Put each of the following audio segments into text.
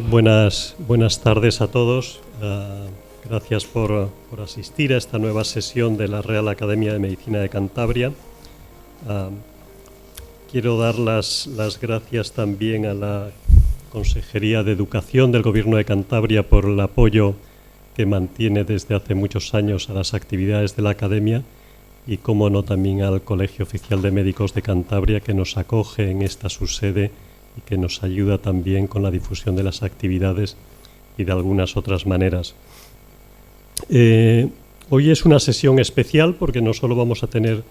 Bueno, buenas tardes a todos. Gracias por asistir a esta nueva sesión de la Real Academia de Medicina de Cantabria. Quiero dar las gracias también a la Consejería de Educación del Gobierno de Cantabria por el apoyo que mantiene desde hace muchos años a las actividades de la Academia y, como no, también al Colegio Oficial de Médicos de Cantabria, que nos acoge en esta su sede y que nos ayuda también con la difusión de las actividades y de algunas otras maneras. Hoy es una sesión especial porque no solo vamos a tener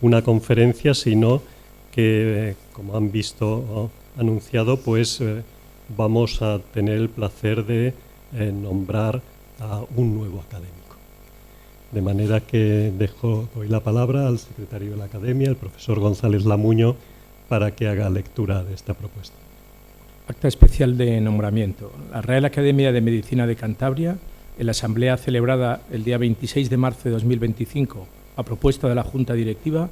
una conferencia, sino que, como han visto anunciado, pues vamos a tener el placer de nombrar a un nuevo académico. De manera que doy la palabra al secretario de la Academia, el profesor González Lamuño, para que haga lectura de esta propuesta. Acta especial de nombramiento. La Real Academia de Medicina de Cantabria, en la asamblea celebrada el día 26 de marzo de 2025, a propuesta de la Junta Directiva,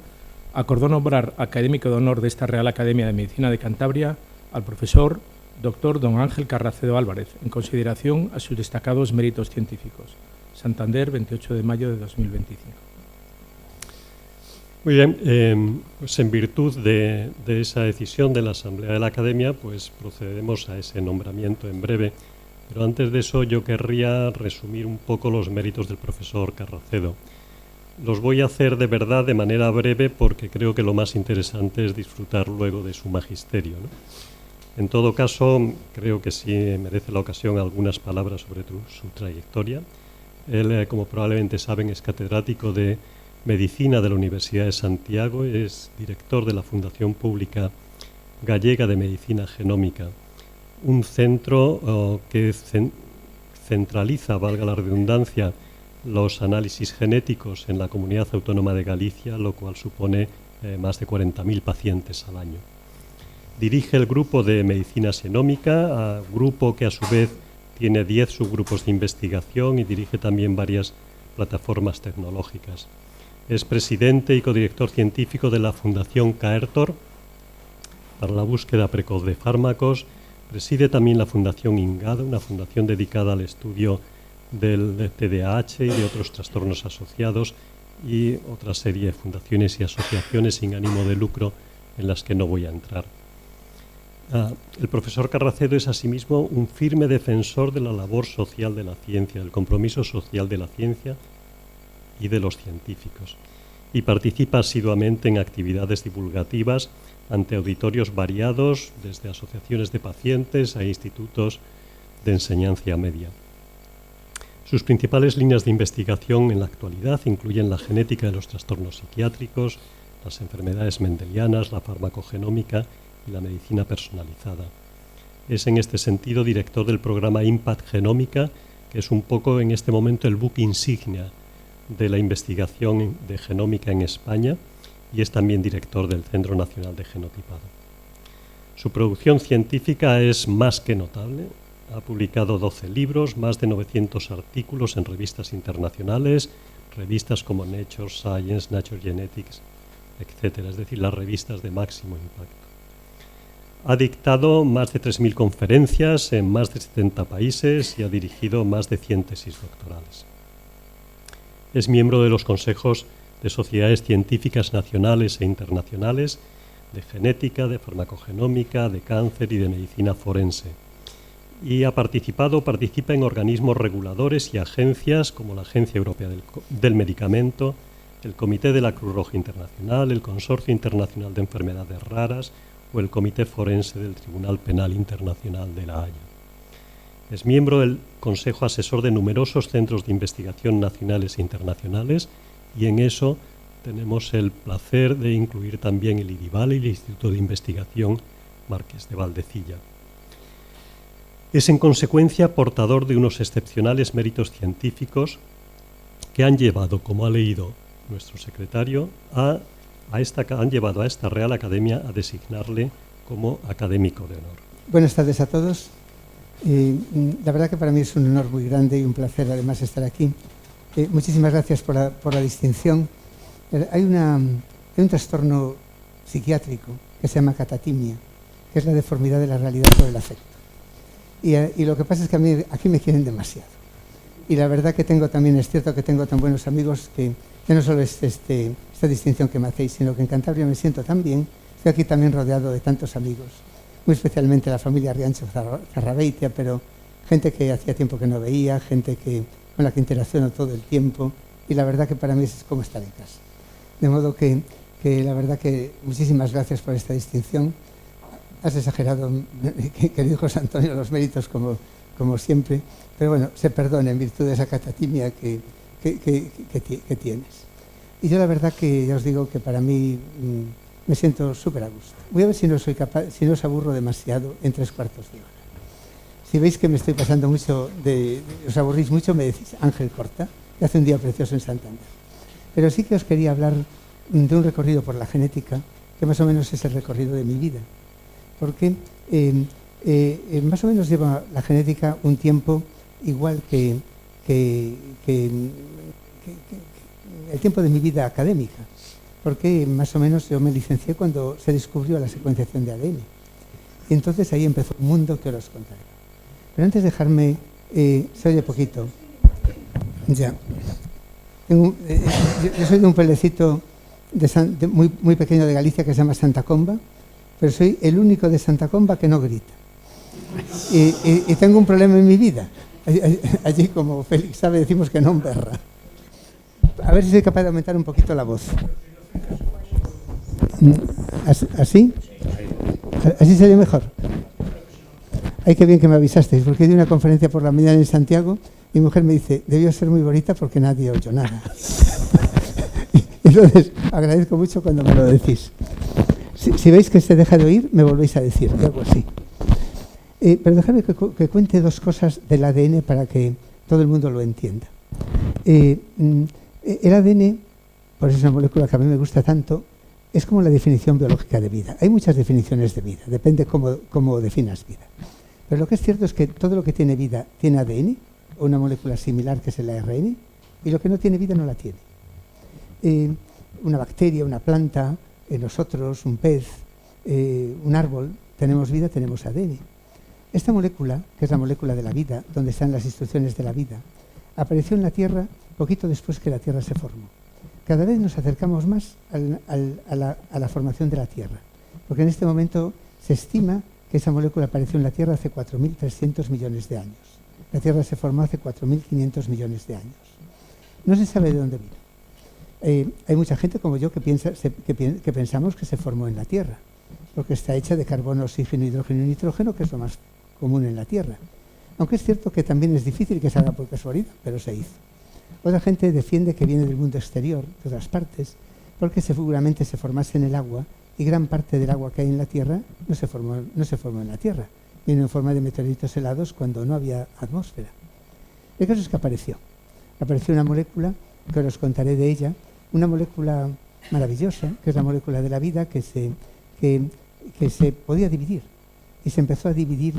acordó nombrar académico de honor de esta Real Academia de Medicina de Cantabria al profesor Dr. don Ángel Carracedo Álvarez, en consideración a sus destacados méritos científicos. Santander, 28 de mayo de 2025. Muy bien, pues en virtud de esa decisión de la Asamblea de la Academia, pues procedemos a ese nombramiento en breve. Pero antes de eso yo querría resumir un poco los méritos del profesor Carracedo. Los voy a hacer de verdad de manera breve porque creo que lo más interesante es disfrutar luego de su magisterio, ¿no? En todo caso, creo que sí merece la ocasión algunas palabras sobre su trayectoria. Él, como probablemente saben, es catedrático de Medicina de la Universidad de Santiago, es director de la Fundación Pública Gallega de Medicina Genómica, un centro que centraliza, valga la redundancia, los análisis genéticos en la Comunidad Autónoma de Galicia, lo cual supone más de 40.000 pacientes al año. Dirige el grupo de Medicina Xenómica, grupo que a su vez tiene 10 subgrupos de investigación y dirige también varias plataformas tecnológicas. Es presidente y codirector científico de la Fundación CAERTOR para la búsqueda precoz de fármacos. Preside también la Fundación INGADA, una fundación dedicada al estudio del TDAH y de otros trastornos asociados, y otra serie de fundaciones y asociaciones sin ánimo de lucro en las que no voy a entrar. El profesor Carracedo es asimismo un firme defensor de la labor social de la ciencia, del compromiso social de la ciencia y de los científicos, y participa asiduamente en actividades divulgativas ante auditorios variados, desde asociaciones de pacientes a institutos de enseñanza media. Sus principales líneas de investigación en la actualidad incluyen la genética de los trastornos psiquiátricos, las enfermedades mendelianas, la farmacogenómica y la medicina personalizada. Es en este sentido director del programa Impact Genómica, que es un poco en este momento el buque insignia de la investigación de genómica en España, y es también director del Centro Nacional de Genotipado. Su producción científica es más que notable. Ha publicado 12 libros, más de 900 artículos en revistas internacionales, revistas como Nature Science, Nature Genetics, etc., es decir, las revistas de máximo impacto. Ha dictado más de 3.000 conferencias en más de 70 países y ha dirigido más de 100 tesis doctorales. Es miembro de los consejos de sociedades científicas nacionales e internacionales, de genética, de farmacogenómica, de cáncer y de medicina forense. Y participa en organismos reguladores y agencias como la Agencia Europea del Medicamento, el Comité de la Cruz Roja Internacional, el Consorcio Internacional de Enfermedades Raras o el Comité Forense del Tribunal Penal Internacional de La Haya. Es miembro del Consejo Asesor de numerosos centros de investigación nacionales e internacionales, y en eso tenemos el placer de incluir también el IDIVAL y el Instituto de Investigación Marqués de Valdecilla. Es en consecuencia portador de unos excepcionales méritos científicos que han llevado, como ha leído nuestro secretario, han llevado a esta Real Academia a designarle como académico de honor. Buenas tardes a todos. La verdad que para mí es un honor muy grande y un placer además estar aquí. Muchísimas gracias por la distinción. Hay un trastorno psiquiátrico que se llama catatimia, que es la deformidad de la realidad por el afecto. Y lo que pasa es que a mí aquí me quieren demasiado. Y la verdad que es cierto que tengo tan buenos amigos que no solo es esta distinción que me hacéis, sino que en Cantabria me siento tan bien. Estoy aquí también rodeado de tantos amigos, muy especialmente la familia Riancho Zarrabeitia, pero gente que hacía tiempo que no veía, gente con la que interacciono todo el tiempo, y la verdad que para mí es como estar en casa. De modo que la verdad que muchísimas gracias por esta distinción. Has exagerado, querido José Antonio, los méritos como siempre, pero bueno, se perdona en virtud de esa catatimia que tienes. Y yo la verdad que ya os digo que para mí me siento súper a gusto. Voy a ver si no os aburro demasiado en 3/4 de hora. Si veis que me estoy pasando mucho, os aburrís mucho, me decís Ángel corta, que hace un día precioso en Santander. Pero sí que os quería hablar de un recorrido por la genética, que más o menos es el recorrido de mi vida. Porque más o menos lleva la genética un tiempo igual que el tiempo de mi vida académica, porque más o menos yo me licencié cuando se descubrió la secuenciación de ADN. Y entonces ahí empezó un mundo que ahora os contaré. Pero antes de dejarme, se oye poquito. Ya. Yo soy de un pueblecito muy pequeño de Galicia que se llama Santa Comba, pero soy el único de Santa Comba que no grita. Y tengo un problema en mi vida. Allí, como Félix sabe, decimos que no berra. A ver si soy capaz de aumentar un poquito la voz. ¿Así? ¿Así se oye mejor? Ay, qué bien que me avisasteis, porque di una conferencia por la mañana en Santiago y mi mujer me dice, debió ser muy bonita porque nadie oyó nada. Entonces, agradezco mucho cuando me lo decís. Si veis que se deja de oír, me volvéis a decir, algo así. Pero dejadme que cuente dos cosas del ADN para que todo el mundo lo entienda. El ADN, por eso es una molécula que a mí me gusta tanto, es como la definición biológica de vida. Hay muchas definiciones de vida, depende cómo definas vida. Pero lo que es cierto es que todo lo que tiene vida tiene ADN, o una molécula similar que es el ARN, y lo que no tiene vida no la tiene. Una bacteria, una planta, nosotros, un pez, un árbol, tenemos vida, tenemos ADN. Esta molécula, que es la molécula de la vida, donde están las instrucciones de la vida, apareció en la Tierra poquito después que la Tierra se formó. Cada vez nos acercamos más a la formación de la Tierra, porque en este momento se estima que esa molécula apareció en la Tierra hace 4.300 millones de años. La Tierra se formó hace 4.500 millones de años. No se sabe de dónde vino. Hay mucha gente como yo que pensamos que se formó en la Tierra, porque está hecha de carbono, oxígeno, hidrógeno y nitrógeno, que es lo más común en la Tierra. Aunque es cierto que también es difícil que se haga por casualidad, pero se hizo. Otra gente defiende que viene del mundo exterior, de otras partes, porque seguramente se formase en el agua y gran parte del agua que hay en la Tierra no se formó en la Tierra. Vino en forma de meteoritos helados cuando no había atmósfera. El caso es que apareció una molécula, que os contaré de ella, una molécula maravillosa, que es la molécula de la vida, que se podía dividir. Y se empezó a dividir.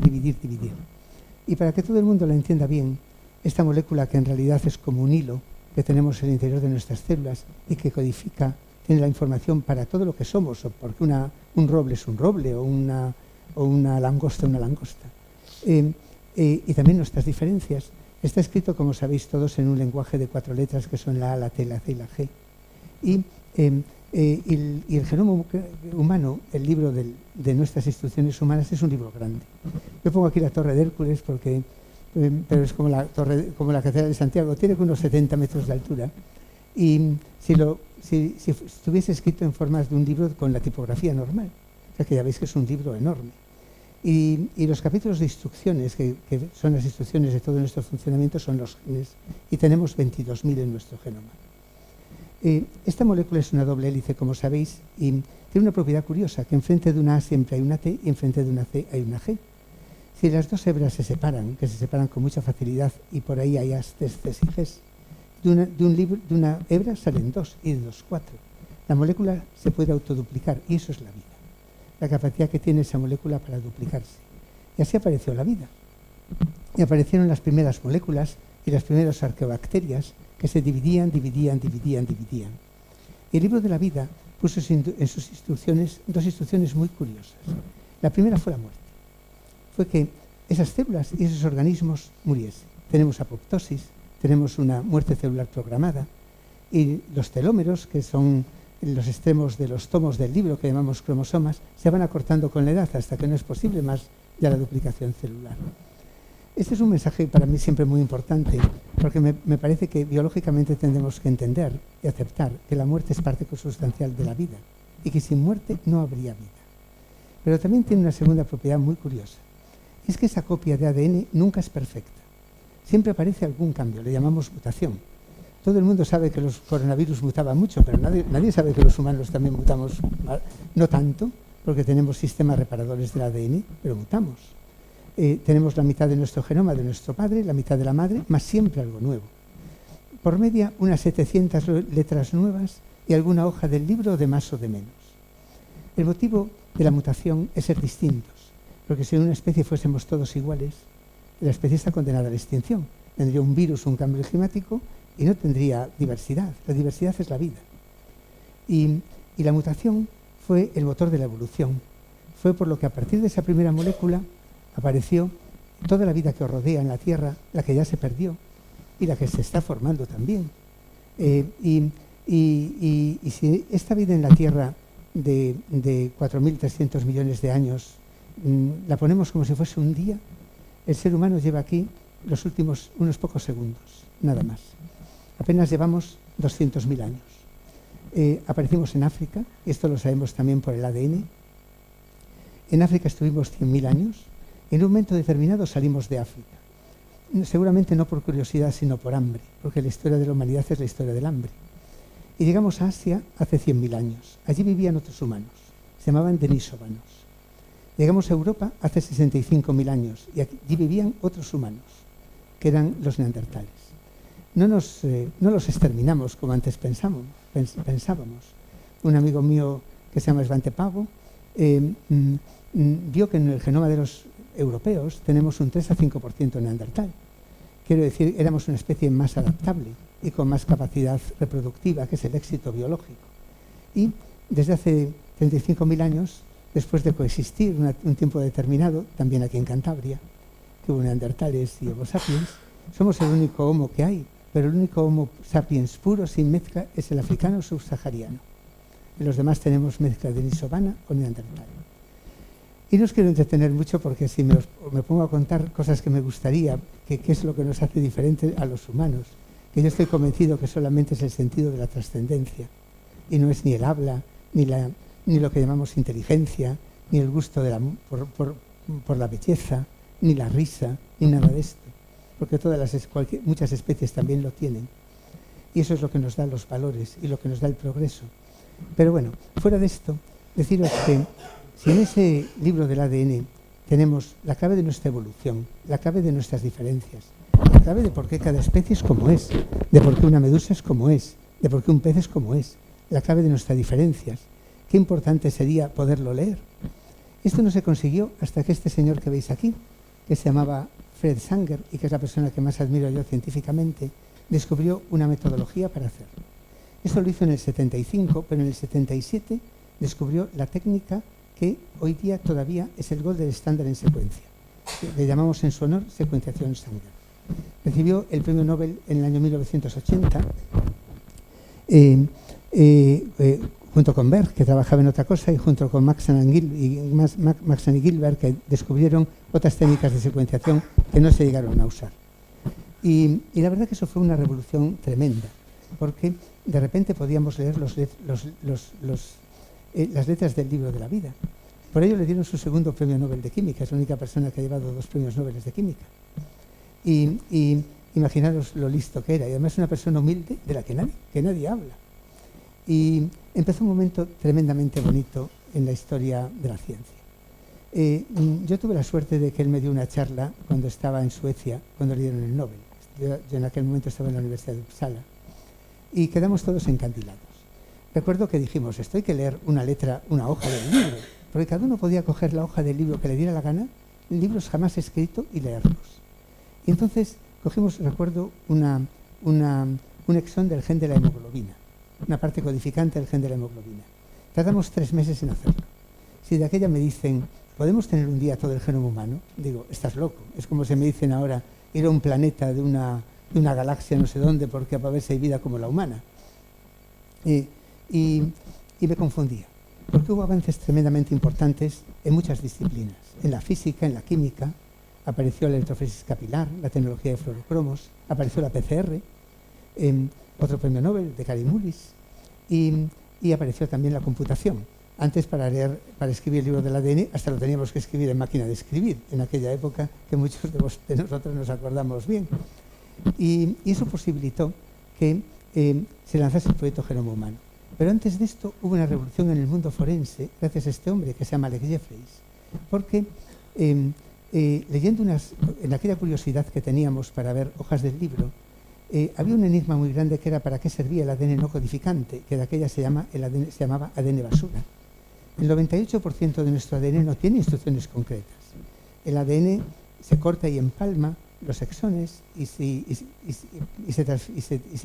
Y para que todo el mundo la entienda bien, esta molécula, que en realidad es como un hilo que tenemos en el interior de nuestras células y que codifica, tiene la información para todo lo que somos, o porque un roble es un roble, o una langosta una langosta. Y también nuestras diferencias. Está escrito, como sabéis todos, en un lenguaje de 4 letras que son la A, la T, la C y la G. Y el genoma humano, el libro de nuestras instrucciones humanas, es un libro grande. Yo pongo aquí la Torre de Hércules pero es como la Catedral de Santiago, tiene unos 70 metros de altura. Y si estuviese escrito en formas de un libro con la tipografía normal, o sea que ya veis que es un libro enorme. Y los capítulos de instrucciones, que son las instrucciones de todo nuestro funcionamiento, son los genes, y tenemos 22.000 en nuestro genoma. Esta molécula es una doble hélice, como sabéis, y tiene una propiedad curiosa, que enfrente de una A siempre hay una T y enfrente de una C hay una G. Si las dos hebras se separan, que se separan con mucha facilidad, y por ahí hay As, Ts, Cs y Gs, de una hebra salen 2 y de 2, 4. La molécula se puede autoduplicar y eso es la vida. La capacidad que tiene esa molécula para duplicarse. Y así apareció la vida. Y aparecieron las primeras moléculas y las primeras arqueobacterias que se dividían. Y el libro de la vida puso en sus instrucciones 2 instrucciones muy curiosas. La primera fue la muerte. Fue que esas células y esos organismos muriesen. Tenemos apoptosis, tenemos una muerte celular programada, y los telómeros, que son los extremos de los tomos del libro que llamamos cromosomas, se van acortando con la edad hasta que no es posible más ya la duplicación celular. Este es un mensaje para mí siempre muy importante, porque me parece que biológicamente tendremos que entender y aceptar que la muerte es parte consustancial de la vida y que sin muerte no habría vida. Pero también tiene una segunda propiedad muy curiosa. Es que esa copia de ADN nunca es perfecta. Siempre aparece algún cambio, le llamamos mutación. Todo el mundo sabe que los coronavirus mutaban mucho, pero nadie sabe que los humanos también mutamos, no tanto, porque tenemos sistemas reparadores del ADN, pero mutamos. Tenemos la mitad de nuestro genoma de nuestro padre, la mitad de la madre, más siempre algo nuevo. Por media, unas 700 letras nuevas y alguna hoja del libro de más o de menos. El motivo de la mutación es ser distintos, porque si en una especie fuésemos todos iguales, la especie está condenada a la extinción. Tendría un virus, un cambio climático y no tendría diversidad. La diversidad es la vida. Y la mutación fue el motor de la evolución. Fue por lo que a partir de esa primera molécula apareció toda la vida que os rodea en la Tierra, la que ya se perdió y la que se está formando también. Y si esta vida en la Tierra de 4.300 millones de años la ponemos como si fuese un día, el ser humano lleva aquí los últimos unos pocos segundos, nada más. Apenas llevamos 200.000 años. Aparecimos en África, y esto lo sabemos también por el ADN. En África estuvimos 100.000 años. En un momento determinado salimos de África. Seguramente no por curiosidad, sino por hambre, porque la historia de la humanidad es la historia del hambre. Y llegamos a Asia hace 100.000 años. Allí vivían otros humanos, se llamaban denisovanos. Llegamos a Europa hace 65.000 años y allí vivían otros humanos, que eran los neandertales. No los exterminamos como antes pensábamos. Un amigo mío que se llama Svante Pavo vio que en el genoma de los europeos tenemos un 3 a 5% neandertal. Quiero decir, éramos una especie más adaptable y con más capacidad reproductiva, que es el éxito biológico. Y desde hace 35.000 años, después de coexistir un tiempo determinado, también aquí en Cantabria, que hubo neandertales y homo sapiens, somos el único homo que hay, pero el único homo sapiens puro, sin mezcla, es el africano subsahariano. En los demás tenemos mezcla denisovana o neandertal. Y no os quiero entretener mucho porque si me pongo a contar cosas que me gustaría, que qué es lo que nos hace diferente a los humanos, que yo estoy convencido que solamente es el sentido de la trascendencia, y no es ni el habla, ni lo que llamamos inteligencia, ni el gusto por la belleza, ni la risa, ni nada de esto, porque muchas especies también lo tienen. Y eso es lo que nos da los valores y lo que nos da el progreso. Pero bueno, fuera de esto, deciros que si en ese libro del ADN tenemos la clave de nuestra evolución, la clave de nuestras diferencias, la clave de por qué cada especie es como es, de por qué una medusa es como es, de por qué un pez es como es, la clave de nuestras diferencias, qué importante sería poderlo leer. Esto no se consiguió hasta que este señor que veis aquí, que se llamaba Fred Sanger y que es la persona que más admiro yo científicamente, descubrió una metodología para hacerlo. Esto lo hizo en el 75, pero en el 77 descubrió la técnica que hoy día todavía es el gold estándar en secuencia. Le llamamos en su honor secuenciación Sanger. Recibió el premio Nobel en el año 1980 junto con Berg, que trabajaba en otra cosa, y junto con Maxson y Gilbert, que descubrieron otras técnicas de secuenciación que no se llegaron a usar. Y la verdad que eso fue una revolución tremenda, porque de repente podíamos leer las letras del libro de la vida. Por ello le dieron su segundo premio Nobel de Química, es la única persona que ha llevado 2 premios Nobel de Química. Y imaginaros lo listo que era, y además una persona humilde de la que nadie habla. Y empezó un momento tremendamente bonito en la historia de la ciencia. Yo tuve la suerte de que él me dio una charla cuando estaba en Suecia, cuando le dieron el Nobel. Yo en aquel momento estaba en la Universidad de Uppsala y quedamos todos encandilados. Recuerdo que dijimos, esto hay que leer una hoja del libro, porque cada uno podía coger la hoja del libro que le diera la gana, libros jamás escritos, y leerlos. Y entonces cogimos, recuerdo, un exón del gen de la hemoglobina, una parte codificante del gen de la hemoglobina. Tardamos 3 meses en hacerlo. Si de aquella me dicen, ¿podemos tener un día todo el genoma humano? Digo, estás loco. Es como si me dicen ahora ir a un planeta de una galaxia no sé dónde porque para ver si hay vida como la humana. Y me confundía, porque hubo avances tremendamente importantes en muchas disciplinas. En la física, en la química, apareció la electrofresis capilar, la tecnología de fluorocromos, apareció la PCR, otro premio Nobel de Kary Mullis, y apareció también la computación. Antes, para escribir el libro del ADN, hasta lo teníamos que escribir en máquina de escribir, en aquella época que muchos de nosotros nos acordamos bien. Y eso posibilitó que se lanzase el proyecto Genoma Humano. Pero antes de esto hubo una revolución en el mundo forense, gracias a este hombre que se llama Alex Jeffreys, porque leyendo en aquella curiosidad que teníamos para ver hojas del libro, había un enigma muy grande que era para qué servía el ADN no codificante, que de aquella se llamaba ADN basura. El 98% de nuestro ADN no tiene instrucciones concretas. El ADN se corta y empalma los exones y se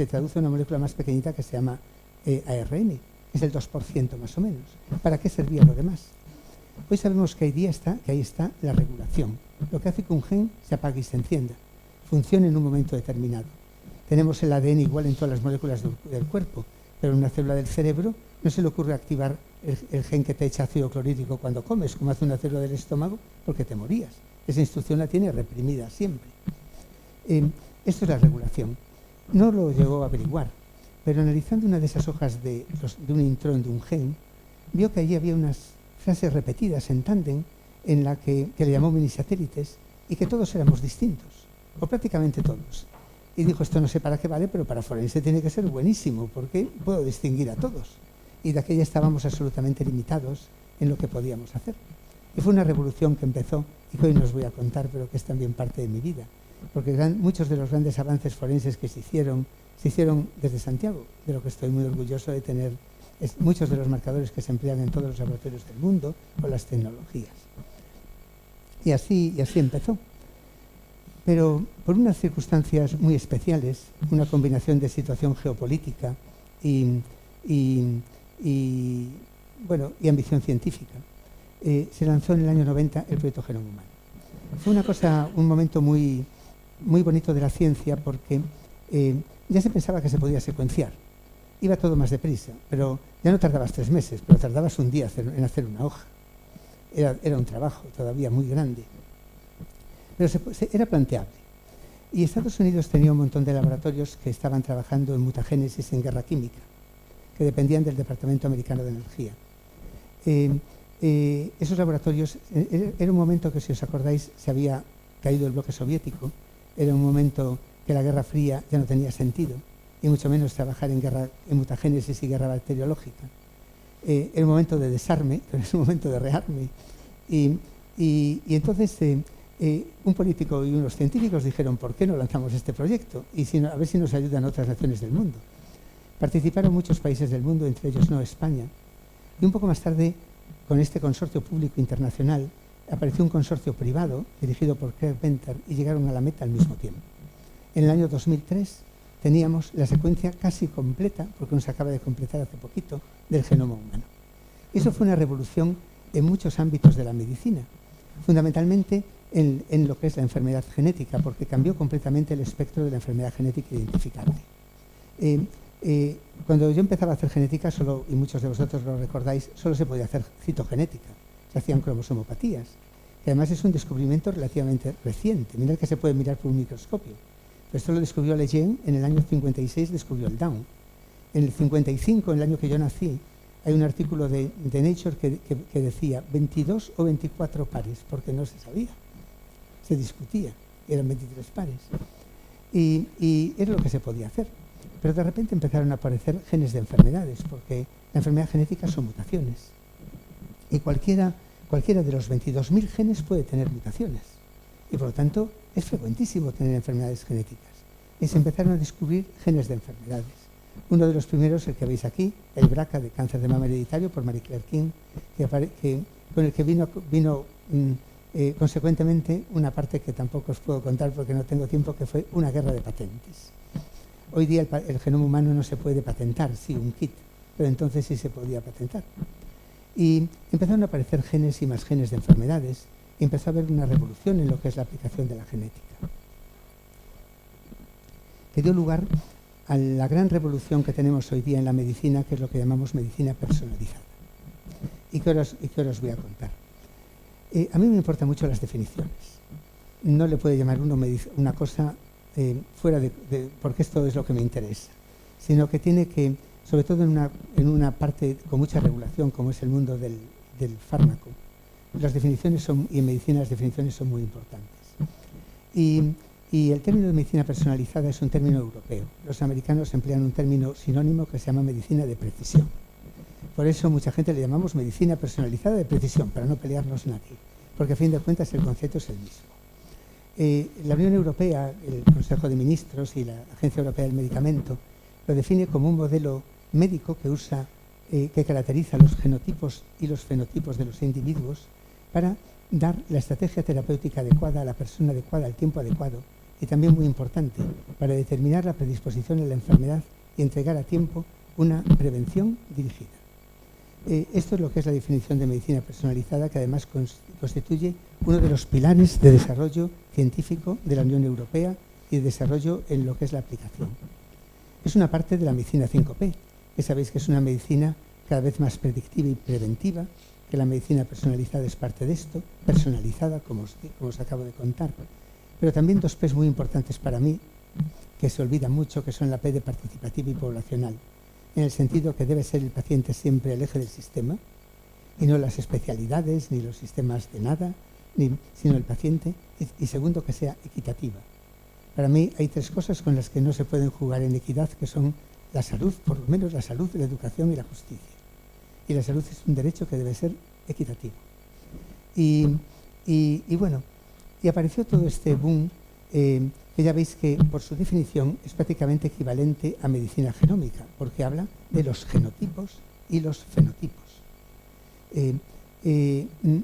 traduce a una molécula más pequeñita que se llama ARN, que es el 2% más o menos. ¿Para qué servía lo demás? Hoy sabemos que ahí está la regulación, lo que hace que un gen se apague y se encienda, funcione en un momento determinado. Tenemos el ADN igual en todas las moléculas del cuerpo, pero en una célula del cerebro no se le ocurre activar el gen que te echa ácido clorhídrico cuando comes, como hace una célula del estómago, porque te morías. Esa instrucción la tiene reprimida siempre. Esto es la regulación. No lo llegó a averiguar, pero analizando una de esas hojas de un intrón de un gen, vio que allí había unas frases repetidas en tándem en la que le llamó minisatélites y que todos éramos distintos, o prácticamente todos. Y dijo, esto no sé para qué vale, pero para forense tiene que ser buenísimo, porque puedo distinguir a todos. Y de aquella estábamos absolutamente limitados en lo que podíamos hacer. Y fue una revolución que empezó y que hoy no os voy a contar, pero que es también parte de mi vida. Porque muchos de los grandes avances forenses que se hicieron desde Santiago, de lo que estoy muy orgulloso de tener muchos de los marcadores que se emplean en todos los laboratorios del mundo o las tecnologías. Y así empezó. Pero por unas circunstancias muy especiales, una combinación de situación geopolítica y ambición científica, se lanzó en el año 90 el proyecto Genoma Humano. Fue un momento muy, muy bonito de la ciencia porque ya se pensaba que se podía secuenciar. Iba todo más deprisa, pero ya no tardabas 3 meses, pero tardabas un día en hacer una hoja. Era un trabajo todavía muy grande. Pero era planteable. Y Estados Unidos tenía un montón de laboratorios que estaban trabajando en mutagénesis en guerra química, que dependían del Departamento Americano de Energía. Esos laboratorios, era un momento que, si os acordáis, se había caído el bloque soviético, era un momento que la Guerra Fría ya no tenía sentido, y mucho menos trabajar en mutagénesis y guerra bacteriológica. Era un momento de desarme, pero es un momento de rearme. Y entonces un político y unos científicos dijeron, ¿por qué no lanzamos este proyecto? Y a ver si nos ayudan otras naciones del mundo. Participaron muchos países del mundo, entre ellos no España. Y un poco más tarde, con este consorcio público internacional, apareció un consorcio privado dirigido por Craig Venter y llegaron a la meta al mismo tiempo. En el año 2003 teníamos la secuencia casi completa, porque nos acaba de completar hace poquito, del genoma humano. Eso fue una revolución en muchos ámbitos de la medicina, fundamentalmente en lo que es la enfermedad genética, porque cambió completamente el espectro de la enfermedad genética identificable. Cuando yo empezaba a hacer genética, y muchos de vosotros lo recordáis, solo se podía hacer citogenética, se hacían cromosomopatías, que además es un descubrimiento relativamente reciente. Mirad que se puede mirar por un microscopio. Pero esto lo descubrió Lejeune, en el año 56 descubrió el Down. En el 55, en el año que yo nací, hay un artículo de Nature que decía 22 o 24 pares, porque no se sabía. Se discutía, eran 23 pares. Y era lo que se podía hacer. Pero de repente empezaron a aparecer genes de enfermedades, porque la enfermedad genética son mutaciones. Y cualquiera de los 22.000 genes puede tener mutaciones. Y por lo tanto, es frecuentísimo tener enfermedades genéticas. Y se empezaron a descubrir genes de enfermedades. Uno de los primeros, el que veis aquí, el BRCA de cáncer de mama hereditario por Marie Claire King, con el que vino consecuentemente una parte que tampoco os puedo contar porque no tengo tiempo, que fue una guerra de patentes. Hoy día el genoma humano no se puede patentar, sí, un kit, pero entonces sí se podía patentar. Y empezaron a aparecer genes y más genes de enfermedades, y empezó a haber una revolución en lo que es la aplicación de la genética, que dio lugar a la gran revolución que tenemos hoy día en la medicina, que es lo que llamamos medicina personalizada, y que ahora os voy a contar. A mí me importan mucho las definiciones. No le puede llamar uno una cosa fuera porque esto es lo que me interesa, sino que tiene que, sobre todo en una parte con mucha regulación, como es el mundo del fármaco, las definiciones y en medicina las definiciones son muy importantes. Y el término de medicina personalizada es un término europeo. Los americanos emplean un término sinónimo que se llama medicina de precisión. Por eso mucha gente le llamamos medicina personalizada de precisión, para no pelearnos nadie, porque a fin de cuentas el concepto es el mismo. La Unión Europea, el Consejo de Ministros y la Agencia Europea del Medicamento lo define como un modelo médico que caracteriza los genotipos y los fenotipos de los individuos para dar la estrategia terapéutica adecuada a la persona adecuada al tiempo adecuado, y también muy importante para determinar la predisposición a la enfermedad y entregar a tiempo una prevención dirigida. Esto es lo que es la definición de medicina personalizada, que además constituye uno de los pilares de desarrollo científico de la Unión Europea y de desarrollo en lo que es la aplicación. Es una parte de la medicina 5P, que sabéis que es una medicina cada vez más predictiva y preventiva, que la medicina personalizada es parte de esto, personalizada, como os acabo de contar. Pero también dos P's muy importantes para mí, que se olvidan mucho, que son la P de participativa y poblacional, en el sentido que debe ser el paciente siempre el eje del sistema, y no las especialidades, ni los sistemas de nada, sino el paciente, y segundo, que sea equitativa. Para mí hay tres cosas con las que no se pueden jugar en equidad, que son la salud, por lo menos la salud, la educación y la justicia. Y la salud es un derecho que debe ser equitativo. Y bueno, y apareció todo este boom, que ya veis que por su definición es prácticamente equivalente a medicina genómica, porque habla de los genotipos y los fenotipos.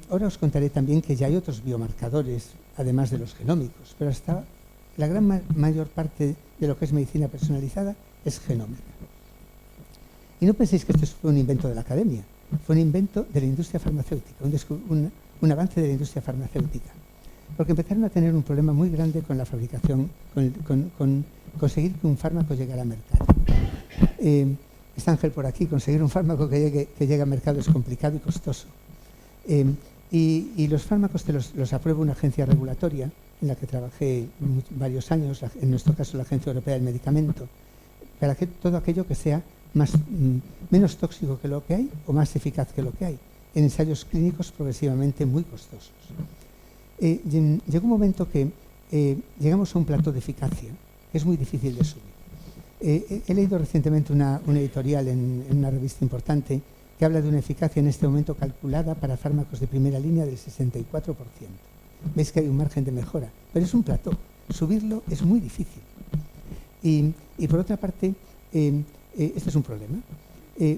Ahora os contaré también que ya hay otros biomarcadores, además de los genómicos, pero hasta la gran mayor parte de lo que es medicina personalizada es genómica. Y no penséis que esto fue un invento de la academia, fue un invento de la industria farmacéutica, un avance de la industria farmacéutica, porque empezaron a tener un problema muy grande con la fabricación, con conseguir que un fármaco llegara al mercado. Está Ángel por aquí, conseguir un fármaco que llegue al mercado es complicado y costoso. Y los fármacos los aprueba una agencia regulatoria, en la que trabajé varios años, en nuestro caso la Agencia Europea del Medicamento, para que todo aquello que sea menos tóxico que lo que hay o más eficaz que lo que hay, en ensayos clínicos progresivamente muy costosos. Llegó un momento que llegamos a un plató de eficacia que es muy difícil de subir. He leído recientemente una editorial en una revista importante que habla de una eficacia en este momento calculada para fármacos de primera línea del 64%. Veis que hay un margen de mejora, pero es un plató. Subirlo es muy difícil. Y por otra parte, este es un problema. Y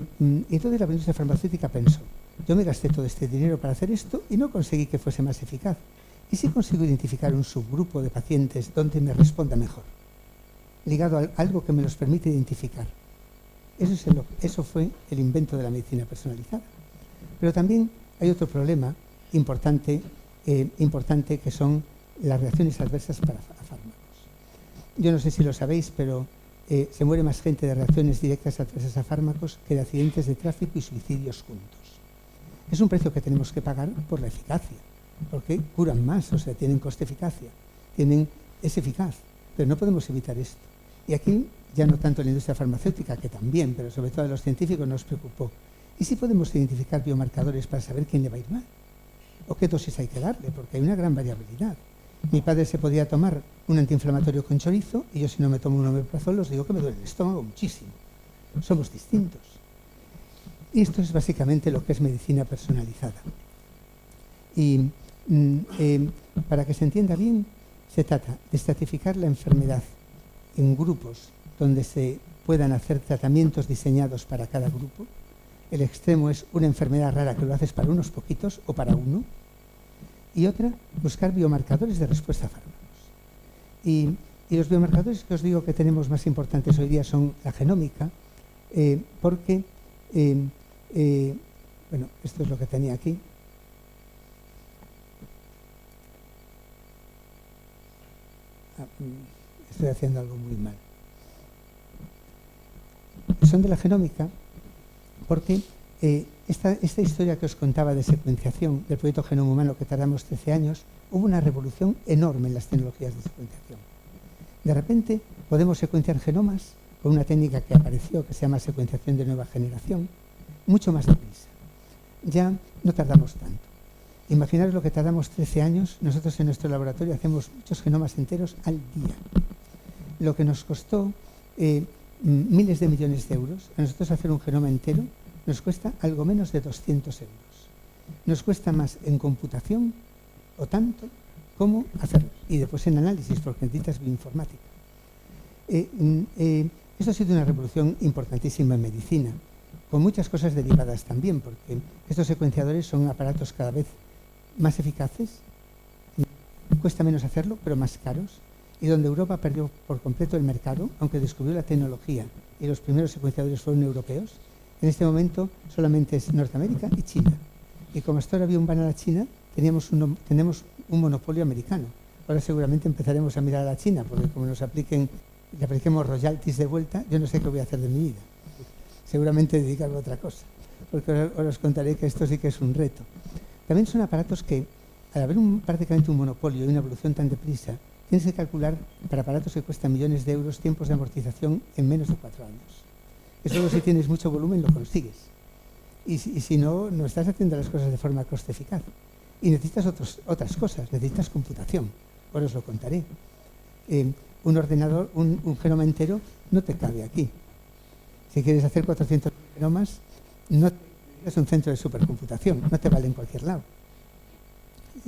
entonces la industria farmacéutica pensó, yo me gasté todo este dinero para hacer esto y no conseguí que fuese más eficaz. ¿Y si consigo identificar un subgrupo de pacientes donde me responda mejor? Ligado a algo que me los permite identificar. Eso fue el invento de la medicina personalizada. Pero también hay otro problema importante que son las reacciones adversas a fármacos. Yo no sé si lo sabéis, pero se muere más gente de reacciones directas adversas a fármacos que de accidentes de tráfico y suicidios juntos. Es un precio que tenemos que pagar por la eficacia, porque curan más, o sea, tienen coste-eficacia, es eficaz, pero no podemos evitar esto. Y aquí, ya no tanto la industria farmacéutica, que también, pero sobre todo a los científicos nos preocupó. ¿Y si podemos identificar biomarcadores para saber quién le va a ir mal? ¿O qué dosis hay que darle? Porque hay una gran variabilidad. Mi padre se podía tomar un antiinflamatorio con chorizo y yo, si no me tomo un omeprazol, os digo que me duele el estómago muchísimo. Somos distintos. Y esto es básicamente lo que es medicina personalizada. Y para que se entienda bien, se trata de estratificar la enfermedad en grupos donde se puedan hacer tratamientos diseñados para cada grupo. El extremo es una enfermedad rara que lo haces para unos poquitos o para uno. Y otra, buscar biomarcadores de respuesta a fármacos. Y los biomarcadores que os digo que tenemos más importantes hoy día son la genómica, porque Bueno, esto es lo que tenía aquí. Estoy haciendo algo muy mal. Son de la genómica porque esta historia que os contaba de secuenciación del proyecto Genoma Humano, que tardamos 13 años, hubo una revolución enorme en las tecnologías de secuenciación. De repente podemos secuenciar genomas con una técnica que apareció que se llama secuenciación de nueva generación, mucho más deprisa. Ya no tardamos tanto. Imaginaros lo que tardamos 13 años. Nosotros en nuestro laboratorio hacemos muchos genomas enteros al día. Lo que nos costó miles de millones de euros, a nosotros hacer un genoma entero nos cuesta algo menos de 200 euros. Nos cuesta más en computación o tanto como hacerlo. Y después en análisis, porque necesitas bioinformática. Esto ha sido una revolución importantísima en medicina, con muchas cosas derivadas también, porque estos secuenciadores son aparatos cada vez más eficaces, cuesta menos hacerlo, pero más caros, y donde Europa perdió por completo el mercado, aunque descubrió la tecnología y los primeros secuenciadores fueron europeos. En este momento solamente es Norteamérica y China. Y como hasta ahora había un ban a la China, tenemos un monopolio americano. Ahora seguramente empezaremos a mirar a la China, porque como le apliquemos royalties de vuelta, yo no sé qué voy a hacer de mi vida. Seguramente dedicarme a otra cosa, porque ahora os contaré que esto sí que es un reto. También son aparatos que, al haber prácticamente un monopolio y una evolución tan deprisa, tienes que calcular para aparatos que cuestan millones de euros tiempos de amortización en menos de 4 años. Que solo si tienes mucho volumen lo consigues. Y si no, no estás haciendo las cosas de forma coste eficaz. Y necesitas otras cosas, necesitas computación. Ahora os lo contaré. Un ordenador, un genoma entero, no te cabe aquí. Si quieres hacer 400 genomas, no es un centro de supercomputación, no te vale en cualquier lado.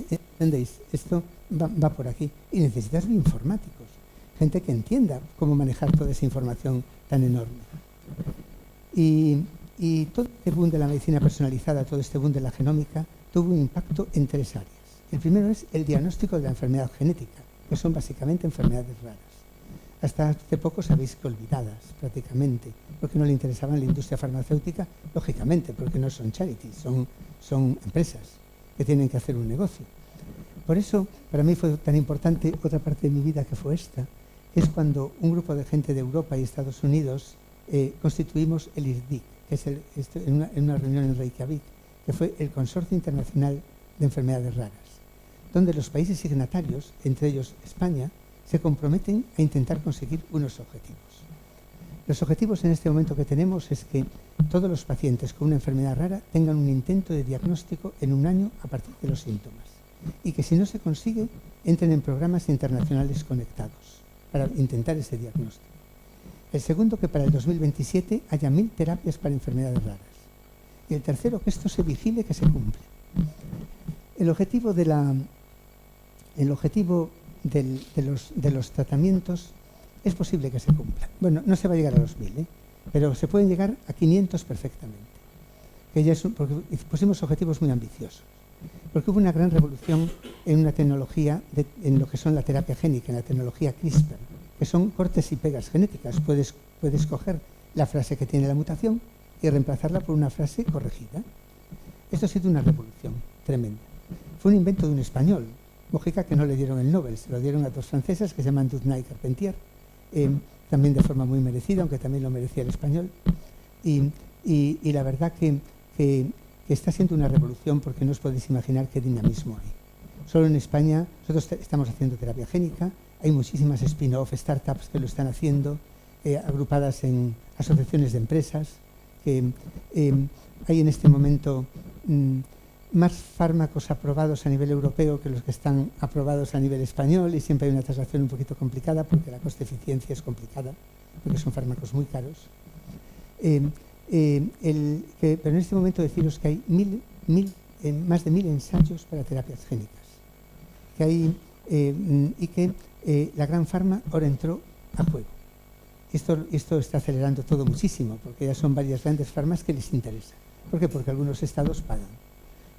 ¿Entendéis? Esto va por aquí. Y necesitas bioinformáticos, gente que entienda cómo manejar toda esa información tan enorme. Y todo este boom de la medicina personalizada, todo este boom de la genómica, tuvo un impacto en 3 áreas. El primero es el diagnóstico de la enfermedad genética, que son básicamente enfermedades raras. Hasta hace poco sabéis que olvidadas, prácticamente, porque no le interesaban a la industria farmacéutica, lógicamente, porque no son charities, son empresas que tienen que hacer un negocio. Por eso, para mí fue tan importante otra parte de mi vida que fue esta, que es cuando un grupo de gente de Europa y Estados Unidos constituimos el IRDIC, que es en una reunión en Reykjavik, que fue el Consorcio Internacional de Enfermedades Raras, donde los países signatarios, entre ellos España, se comprometen a intentar conseguir unos objetivos. Los objetivos en este momento que tenemos es que todos los pacientes con una enfermedad rara tengan un intento de diagnóstico en 1 año a partir de los síntomas y que si no se consigue, entren en programas internacionales conectados para intentar ese diagnóstico. El segundo, que para el 2027 haya 1000 terapias para enfermedades raras. Y el tercero, que esto se vigile, que se cumple. El objetivo de los tratamientos es posible que se cumpla. Bueno, no se va a llegar a los 1000, pero se pueden llegar a 500 perfectamente. Porque pusimos objetivos muy ambiciosos. Porque hubo una gran revolución en una tecnología, en lo que son la terapia génica, en la tecnología CRISPR, que son cortes y pegas genéticas. Puedes coger la frase que tiene la mutación y reemplazarla por una frase corregida. Esto ha sido una revolución tremenda. Fue un invento de un español, Mojica, que no le dieron el Nobel, se lo dieron a 2 francesas que se llaman Doudna y Carpentier, también de forma muy merecida, aunque también lo merecía el español. Y la verdad que está siendo una revolución, porque no os podéis imaginar qué dinamismo hay. Solo en España nosotros estamos haciendo terapia génica, hay muchísimas spin-off, startups que lo están haciendo, agrupadas en asociaciones de empresas, que hay en este momento más fármacos aprobados a nivel europeo que los que están aprobados a nivel español, y siempre hay una tasación un poquito complicada porque la coste-eficiencia es complicada, porque son fármacos muy caros. Pero en este momento deciros que hay más de 1000 ensayos para terapias génicas, y que la gran farma ahora entró a juego. Esto está acelerando todo muchísimo, porque ya son varias grandes farmas que les interesa. ¿Por qué? Porque algunos estados pagan.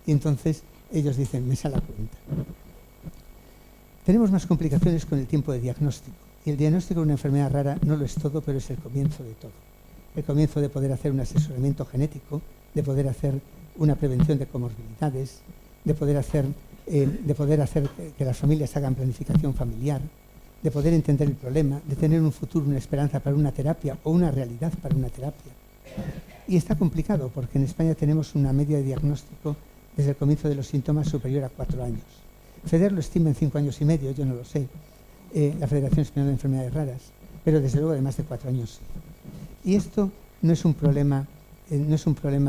Y entonces ellos dicen, me sale a cuenta. Tenemos más complicaciones con el tiempo de diagnóstico. Y el diagnóstico de una enfermedad rara no lo es todo, pero es el comienzo de todo. El comienzo de poder hacer un asesoramiento genético, de poder hacer una prevención de comorbilidades, de poder hacer que las familias hagan planificación familiar, de poder entender el problema, de tener un futuro, una esperanza para una terapia o una realidad para una terapia. Y está complicado porque en España tenemos una media de diagnóstico desde el comienzo de los síntomas superior a 4 años. FEDER lo estima en 5 años y medio, yo no lo sé, la Federación Española de Enfermedades Raras, pero desde luego de más de 4 años sí. Y esto no es un problema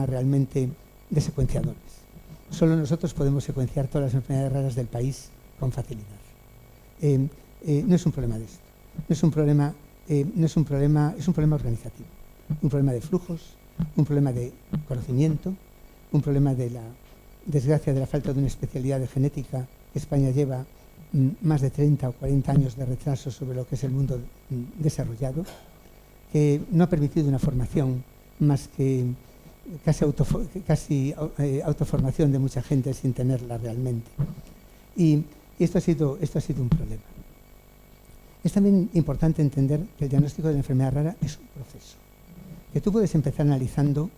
realmente de secuenciadores. Solo nosotros podemos secuenciar todas las enfermedades raras del país con facilidad. No es un problema de esto. Es un problema organizativo, un problema de flujos, un problema de conocimiento, un problema de la desgracia de la falta de una especialidad de genética. España lleva más de 30 o 40 años de retraso sobre lo que es el mundo desarrollado, que no ha permitido una formación más que casi autoformación de mucha gente sin tenerla realmente. Y esto ha sido un problema. Es también importante entender que el diagnóstico de la enfermedad rara es un proceso, que tú puedes empezar analizando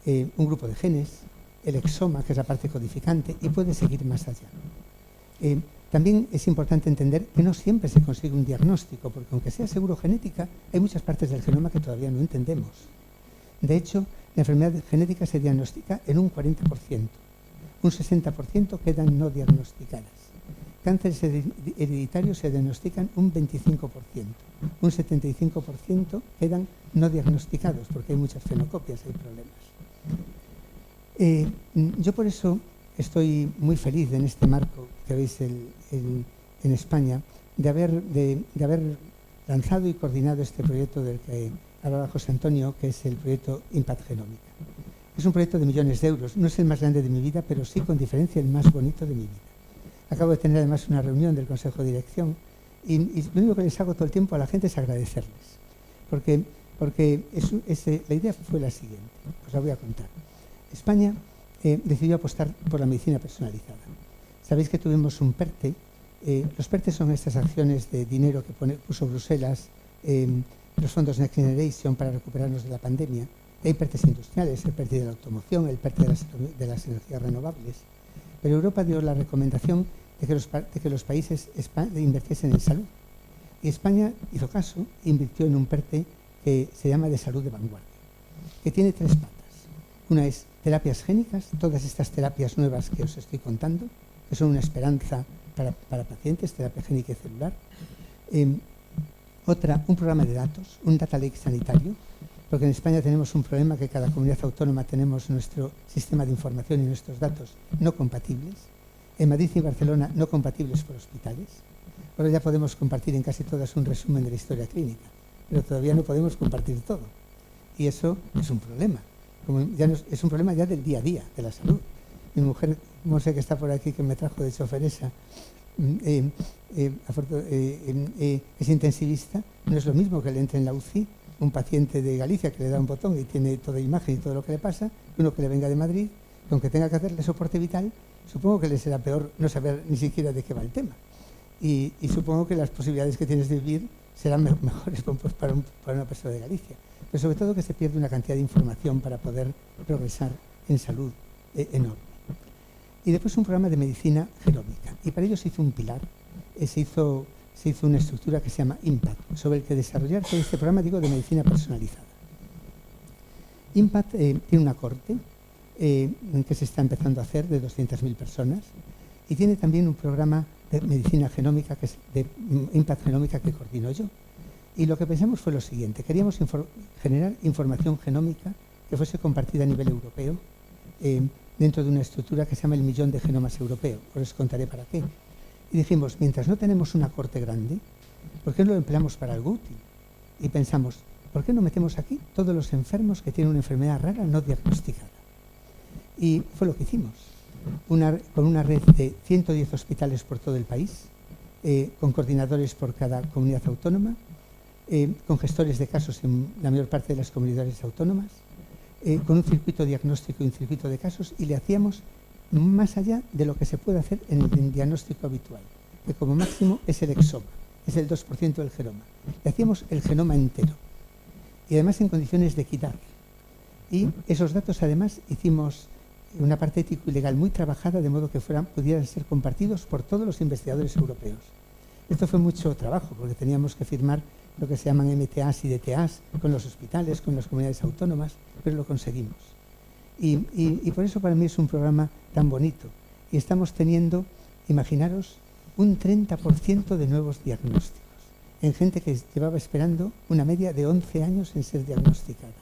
un grupo de genes, el exoma, que es la parte codificante, y puedes seguir más allá. También es importante entender que no siempre se consigue un diagnóstico, porque aunque sea seguro genética, hay muchas partes del genoma que todavía no entendemos. De hecho, la enfermedad genética se diagnostica en un 40%, un 60% quedan no diagnosticadas. Cánceres hereditarios se diagnostican un 25%, un 75% quedan no diagnosticados, porque hay muchas fenocopias, hay problemas. Yo por eso estoy muy feliz en este marco que veis en España de haber lanzado y coordinado este proyecto del que hablaba José Antonio, que es el proyecto Impact Genómica. Es un proyecto de millones de euros, no es el más grande de mi vida, pero sí con diferencia el más bonito de mi vida. Acabo de tener además una reunión del Consejo de Dirección y lo único que les hago todo el tiempo a la gente es agradecerles, porque la idea fue la siguiente, os la voy a contar. España decidió apostar por la medicina personalizada. Sabéis que tuvimos un PERTE. Los PERTE son estas acciones de dinero que puso Bruselas, los fondos Next Generation para recuperarnos de la pandemia. Hay PERTEs industriales, el PERTE de la automoción, el PERTE de las energías renovables. Pero Europa dio la recomendación de que los países invirtiesen en salud. Y España hizo caso e invirtió en un PERTE que se llama de salud de vanguardia, que tiene 3 patas. Una es terapias génicas, todas estas terapias nuevas que os estoy contando, que son una esperanza para pacientes, terapia génica y celular. Otra, un programa de datos, un data lake sanitario, porque en España tenemos un problema que cada comunidad autónoma tenemos nuestro sistema de información y nuestros datos no compatibles. En Madrid y Barcelona no compatibles por hospitales. Ahora ya podemos compartir en casi todas un resumen de la historia clínica, pero todavía no podemos compartir todo. Y eso es un problema. Es un problema ya del día a día, de la salud. Mi mujer, Monse, que está por aquí, que me trajo de choferesa, es intensivista. No es lo mismo que le entre en la UCI un paciente de Galicia que le da un botón y tiene toda imagen y todo lo que le pasa, que uno que le venga de Madrid, que aunque tenga que hacerle soporte vital, supongo que le será peor no saber ni siquiera de qué va el tema. Y supongo que las posibilidades que tienes de vivir serán mejores para una persona de Galicia. Pero sobre todo que se pierde una cantidad de información para poder progresar en salud enorme. Y después un programa de medicina genómica. Y para ello se hizo un pilar, se hizo una estructura que se llama Impact, sobre el que desarrollar todo este programa, digo, de medicina personalizada. Impact tiene una corte que se está empezando a hacer de 200.000 personas y tiene también un programa de medicina genómica, que es de Impact Genómica, que coordino yo. Y lo que pensamos fue lo siguiente: queríamos generar información genómica que fuese compartida a nivel europeo dentro de una estructura que se llama el Millón de Genomas Europeo. Os contaré para qué. Y dijimos, mientras no tenemos una corte grande, ¿por qué no lo empleamos para algo útil? Y pensamos, ¿por qué no metemos aquí todos los enfermos que tienen una enfermedad rara no diagnosticada? Y fue lo que hicimos, con una red de 110 hospitales por todo el país, con coordinadores por cada comunidad autónoma, con gestores de casos en la mayor parte de las comunidades autónomas, con un circuito diagnóstico y un circuito de casos, y le hacíamos más allá de lo que se puede hacer en el diagnóstico habitual, que como máximo es el exoma, es el 2% del genoma. Le hacíamos el genoma entero, y además en condiciones de equidad. Y esos datos además hicimos una parte ético y legal muy trabajada, de modo que pudieran ser compartidos por todos los investigadores europeos. Esto fue mucho trabajo, porque teníamos que firmar lo que se llaman MTAs y DTAs con los hospitales, con las comunidades autónomas, pero lo conseguimos. Y por eso para mí es un programa tan bonito. Y estamos teniendo, imaginaros, un 30% de nuevos diagnósticos en gente que llevaba esperando una media de 11 años en ser diagnosticada.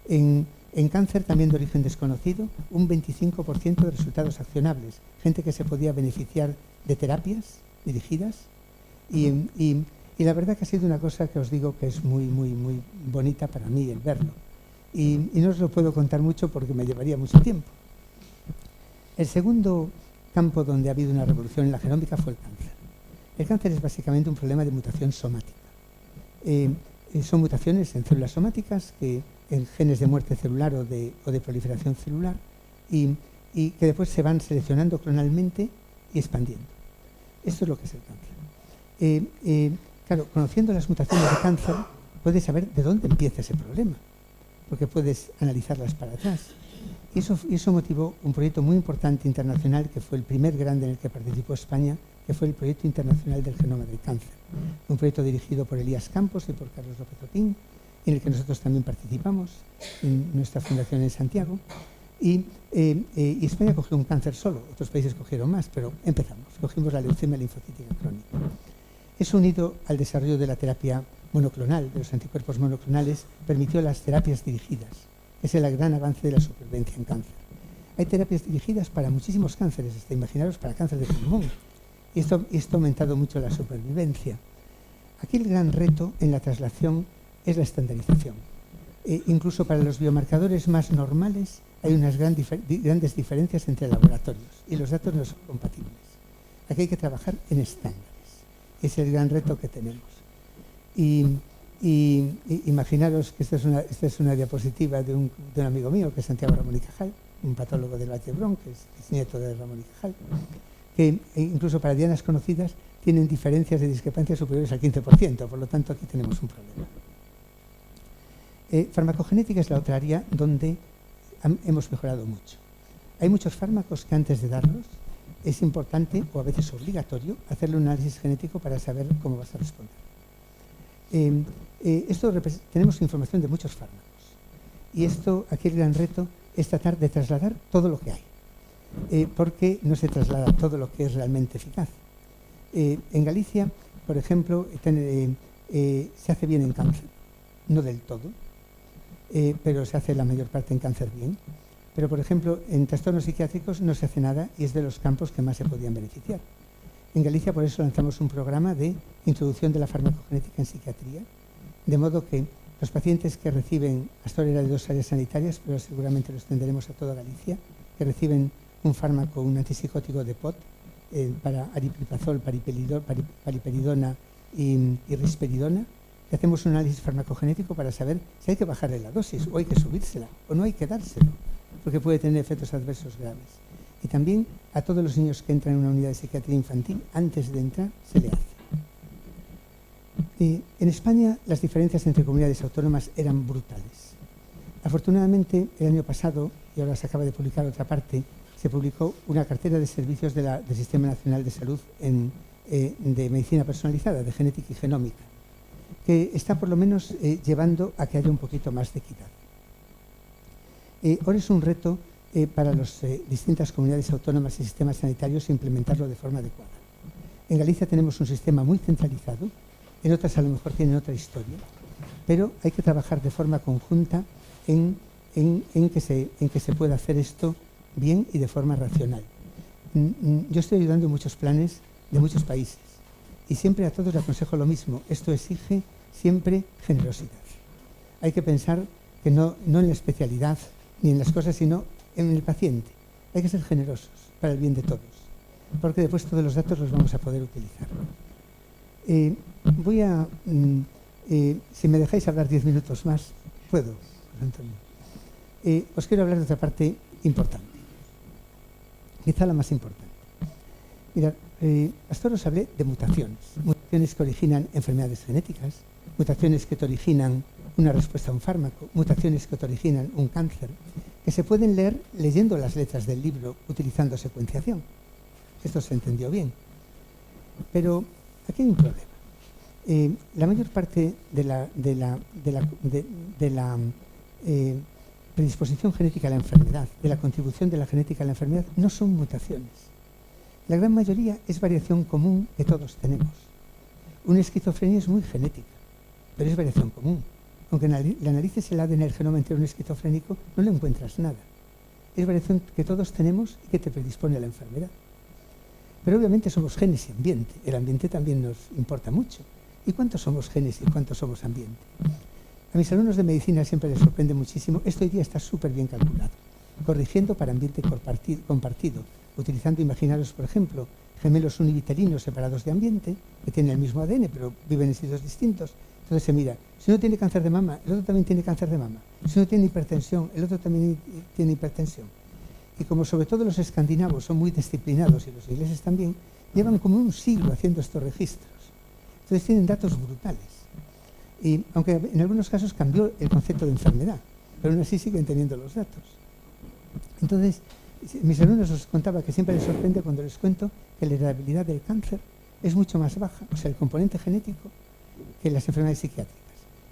En cáncer también de origen desconocido, un 25% de resultados accionables, gente que se podía beneficiar de terapias dirigidas y la verdad que ha sido una cosa que os digo que es muy, muy, muy bonita para mí el verlo. Y no os lo puedo contar mucho porque me llevaría mucho tiempo. El segundo campo donde ha habido una revolución en la genómica fue el cáncer. El cáncer es básicamente un problema de mutación somática. Son mutaciones en células somáticas, en genes de muerte celular o de proliferación celular, y que después se van seleccionando clonalmente y expandiendo. Esto es lo que es el cáncer. Claro, conociendo las mutaciones de cáncer, puedes saber de dónde empieza ese problema, porque puedes analizarlas para atrás. Y eso motivó un proyecto muy importante internacional, que fue el primer grande en el que participó España, que fue el Proyecto Internacional del Genoma del Cáncer. Un proyecto dirigido por Elías Campos y por Carlos López Otín, en el que nosotros también participamos, en nuestra fundación en Santiago. Y España cogió un cáncer solo, otros países cogieron más, pero empezamos. Cogimos la leucemia linfocítica crónica. Eso, unido al desarrollo de la terapia monoclonal, de los anticuerpos monoclonales, permitió las terapias dirigidas. Ese es el gran avance de la supervivencia en cáncer. Hay terapias dirigidas para muchísimos cánceres, hasta imaginaros para cáncer de pulmón. Y esto ha aumentado mucho la supervivencia. Aquí el gran reto en la traslación es la estandarización. Incluso para los biomarcadores más normales hay unas grandes diferencias entre laboratorios y los datos no son compatibles. Aquí hay que trabajar en estándares. Es el gran reto que tenemos. Y imaginaros que esta es una diapositiva de un amigo mío, que es Santiago Ramón y Cajal, un patólogo del Valle d'Hebron, que es nieto de Ramón y Cajal, que incluso para dianas conocidas tienen diferencias de discrepancia superiores al 15%, por lo tanto aquí tenemos un problema. Farmacogenética es la otra área donde hemos mejorado mucho. Hay muchos fármacos que antes de darlos es importante o a veces obligatorio hacerle un análisis genético para saber cómo vas a responder. Tenemos información de muchos fármacos y aquí el gran reto es tratar de trasladar todo lo que hay, porque no se traslada todo lo que es realmente eficaz. En Galicia, por ejemplo, se hace bien en cáncer, no del todo, pero se hace la mayor parte en cáncer bien. Pero, por ejemplo, en trastornos psiquiátricos no se hace nada y es de los campos que más se podían beneficiar. En Galicia, por eso, lanzamos un programa de introducción de la farmacogenética en psiquiatría, de modo que los pacientes que reciben, hasta ahora era de 2 áreas sanitarias, pero seguramente lo extenderemos a toda Galicia, que reciben un fármaco, un antipsicótico de POT, para aripiprazol, paliperidona y risperidona, que hacemos un análisis farmacogenético para saber si hay que bajarle la dosis o hay que subírsela o no hay que dárselo, porque puede tener efectos adversos graves. Y también a todos los niños que entran en una unidad de psiquiatría infantil, antes de entrar, se le hace. En España las diferencias entre comunidades autónomas eran brutales. Afortunadamente, el año pasado, y ahora se acaba de publicar otra parte, se publicó una cartera de servicios del Sistema Nacional de Salud de medicina personalizada, de genética y genómica, que está por lo menos llevando a que haya un poquito más de equidad. Ahora es un reto para las distintas comunidades autónomas y sistemas sanitarios implementarlo de forma adecuada. En Galicia tenemos un sistema muy centralizado, en otras a lo mejor tienen otra historia, pero hay que trabajar de forma conjunta en que se pueda hacer esto bien y de forma racional. Yo estoy ayudando en muchos planes de muchos países y siempre a todos les aconsejo lo mismo. Esto exige siempre generosidad. Hay que pensar que no en la especialidad ni en las cosas, sino en el paciente. Hay que ser generosos para el bien de todos, porque después todos los datos los vamos a poder utilizar. Si me dejáis hablar 10 minutos más, puedo, Antonio. Os quiero hablar de otra parte importante, quizá la más importante. Mirad, hasta ahora os hablé de mutaciones que originan enfermedades genéticas, mutaciones que te originan una respuesta a un fármaco, mutaciones que te originan un cáncer. que se pueden leer leyendo las letras del libro utilizando secuenciación. Esto se entendió bien. Pero aquí hay un problema. La mayor parte de la predisposición genética a la enfermedad, de la contribución de la genética a la enfermedad, no son mutaciones. La gran mayoría es variación común que todos tenemos. Una esquizofrenia es muy genética, pero es variación común. Aunque le analices el ADN del genoma entero de un esquizofrénico, no le encuentras nada. Es variación que todos tenemos y que te predispone a la enfermedad. Pero obviamente somos genes y ambiente. El ambiente también nos importa mucho. ¿Y cuántos somos genes y cuántos somos ambiente? A mis alumnos de medicina siempre les sorprende muchísimo. Esto hoy día está súper bien calculado. Corrigiendo para ambiente compartido. Utilizando, imaginaros, por ejemplo, gemelos univitelinos separados de ambiente, que tienen el mismo ADN, pero viven en sitios distintos. Entonces se mira, si uno tiene cáncer de mama, el otro también tiene cáncer de mama. Si uno tiene hipertensión, el otro también tiene hipertensión. Y como sobre todo los escandinavos son muy disciplinados y los ingleses también, llevan como un siglo haciendo estos registros. Entonces tienen datos brutales. Y aunque en algunos casos cambió el concepto de enfermedad, pero aún así siguen teniendo los datos. Entonces, mis alumnos os contaba que siempre les sorprende cuando les cuento que la heredabilidad del cáncer es mucho más baja, o sea, el componente genético, que las enfermedades psiquiátricas.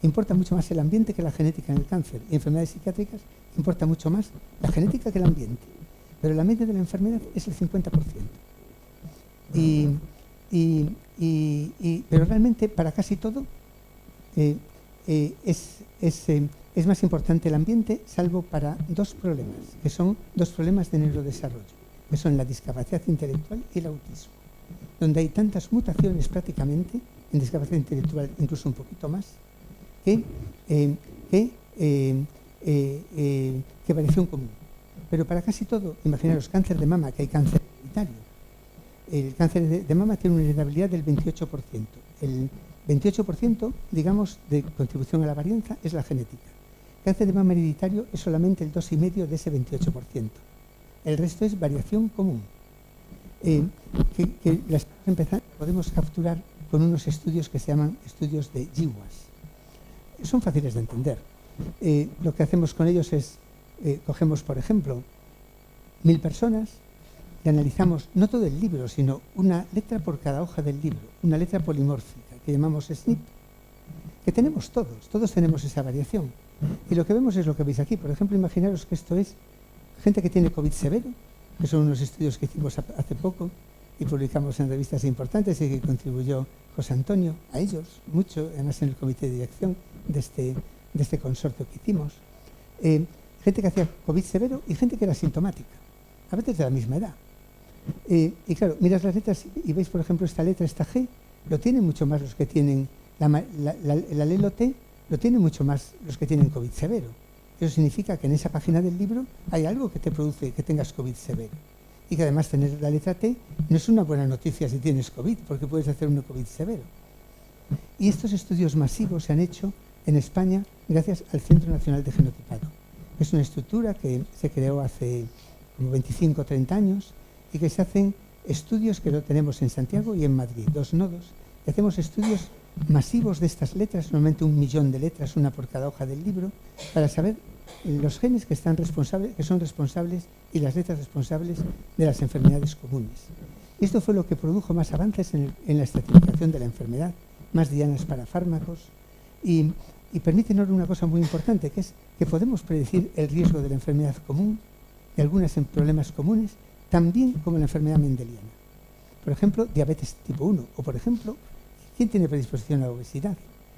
Importa mucho más el ambiente que la genética en el cáncer. Y en enfermedades psiquiátricas importa mucho más la genética que el ambiente. Pero la media de la enfermedad es el 50%. Pero realmente para casi todo es más importante el ambiente, salvo para dos problemas, que son dos problemas de neurodesarrollo, que son la discapacidad intelectual y el autismo, donde hay tantas mutaciones prácticamente, en discapacidad intelectual incluso un poquito más, que variación común. Pero para casi todo, imaginaros cáncer de mama, que hay cáncer hereditario. El cáncer de mama tiene una heredabilidad del 28%. El 28%, digamos, de contribución a la varianza es la genética. El cáncer de mama hereditario es solamente el 2,5% de ese 28%. El resto es variación común. Que las podemos capturar con unos estudios que se llaman estudios de GWAS. Son fáciles de entender. Lo que hacemos con ellos es, cogemos, por ejemplo, 1000 personas y analizamos no todo el libro, sino una letra por cada hoja del libro, una letra polimórfica que llamamos SNP, que tenemos todos tenemos esa variación. Y lo que vemos es lo que veis aquí. Por ejemplo, imaginaros que esto es gente que tiene COVID severo, que son unos estudios que hicimos hace poco y publicamos en revistas importantes y que contribuyó José Antonio a ellos mucho, además en el comité de dirección de este consorcio que hicimos. Gente que hacía COVID severo y gente que era sintomática, a veces de la misma edad. Y claro, miras las letras y veis, por ejemplo, esta letra, esta G, lo tienen mucho más los que tienen el alelo T, lo tienen mucho más los que tienen COVID severo. Eso significa que en esa página del libro hay algo que te produce que tengas COVID severo. Y que además tener la letra T no es una buena noticia si tienes COVID, porque puedes hacer un COVID severo. Y estos estudios masivos se han hecho en España gracias al Centro Nacional de Genotipado. Es una estructura que se creó hace como 25 o 30 años y que se hacen estudios que lo tenemos en Santiago y en Madrid, 2 nodos. Y hacemos estudios masivos de estas letras, normalmente 1 millón de letras, una por cada hoja del libro, para saber los genes que son responsables y las letras responsables de las enfermedades comunes. Esto fue lo que produjo más avances en la estratificación de la enfermedad, más dianas para fármacos y permítenos una cosa muy importante, que es que podemos predecir el riesgo de la enfermedad común, de algunos problemas comunes, también como la enfermedad mendeliana. Por ejemplo, diabetes tipo 1, o por ejemplo, ¿quién tiene predisposición a la obesidad?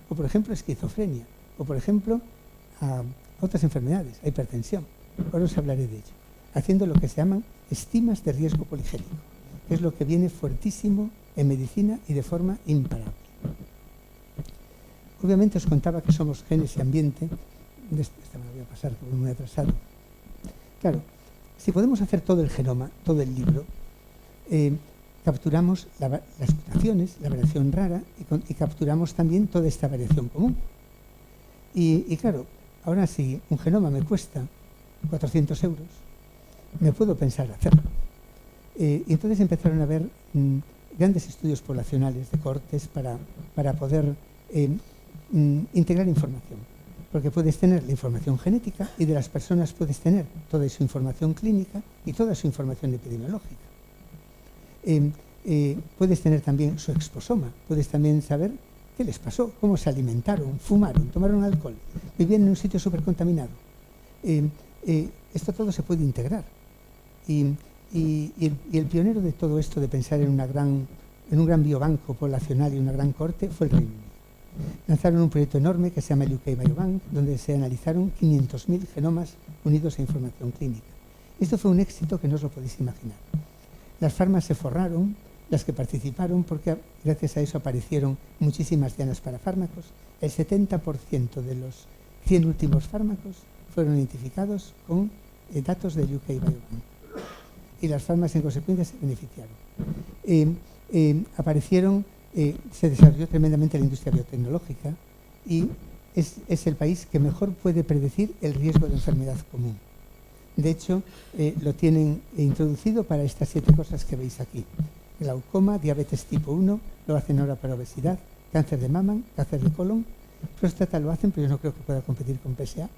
O por ejemplo, esquizofrenia, o por ejemplo, a otras enfermedades, a hipertensión. Ahora os hablaré de ello. Haciendo lo que se llaman estimas de riesgo poligénico, que es lo que viene fuertísimo en medicina y de forma imparable. Obviamente os contaba que somos genes y ambiente. Esta me la voy a pasar como muy atrasado. Claro, si podemos hacer todo el genoma, todo el libro, capturamos las mutaciones, la variación rara y capturamos también toda esta variación común. Y claro, ahora si un genoma me cuesta 400 euros, me puedo pensar hacerlo. Y entonces empezaron a haber grandes estudios poblacionales de cohortes para poder integrar información. porque puedes tener la información genética y de las personas puedes tener toda su información clínica y toda su información epidemiológica. Puedes tener también su exposoma, puedes también saber qué les pasó, cómo se alimentaron, fumaron, tomaron alcohol, vivían en un sitio súper contaminado. Esto todo se puede integrar. Y el pionero de todo esto, de pensar en un gran biobanco poblacional y una gran corte, fue el Reino Unido. Lanzaron un proyecto enorme que se llama el UK Biobank, donde se analizaron 500.000 genomas unidos a información clínica. Esto fue un éxito que no os lo podéis imaginar. Las farmas se forraron, las que participaron, porque gracias a eso aparecieron muchísimas dianas para fármacos. El 70% de los 100 últimos fármacos fueron identificados con datos del UK Biobank. Y las farmas en consecuencia se beneficiaron. Se desarrolló tremendamente la industria biotecnológica y es el país que mejor puede predecir el riesgo de enfermedad común. De hecho, lo tienen introducido para estas 7 cosas que veis aquí. Glaucoma, diabetes tipo 1, lo hacen ahora para obesidad, cáncer de mama, cáncer de colon, próstata lo hacen, pero yo no creo que pueda competir con PSA.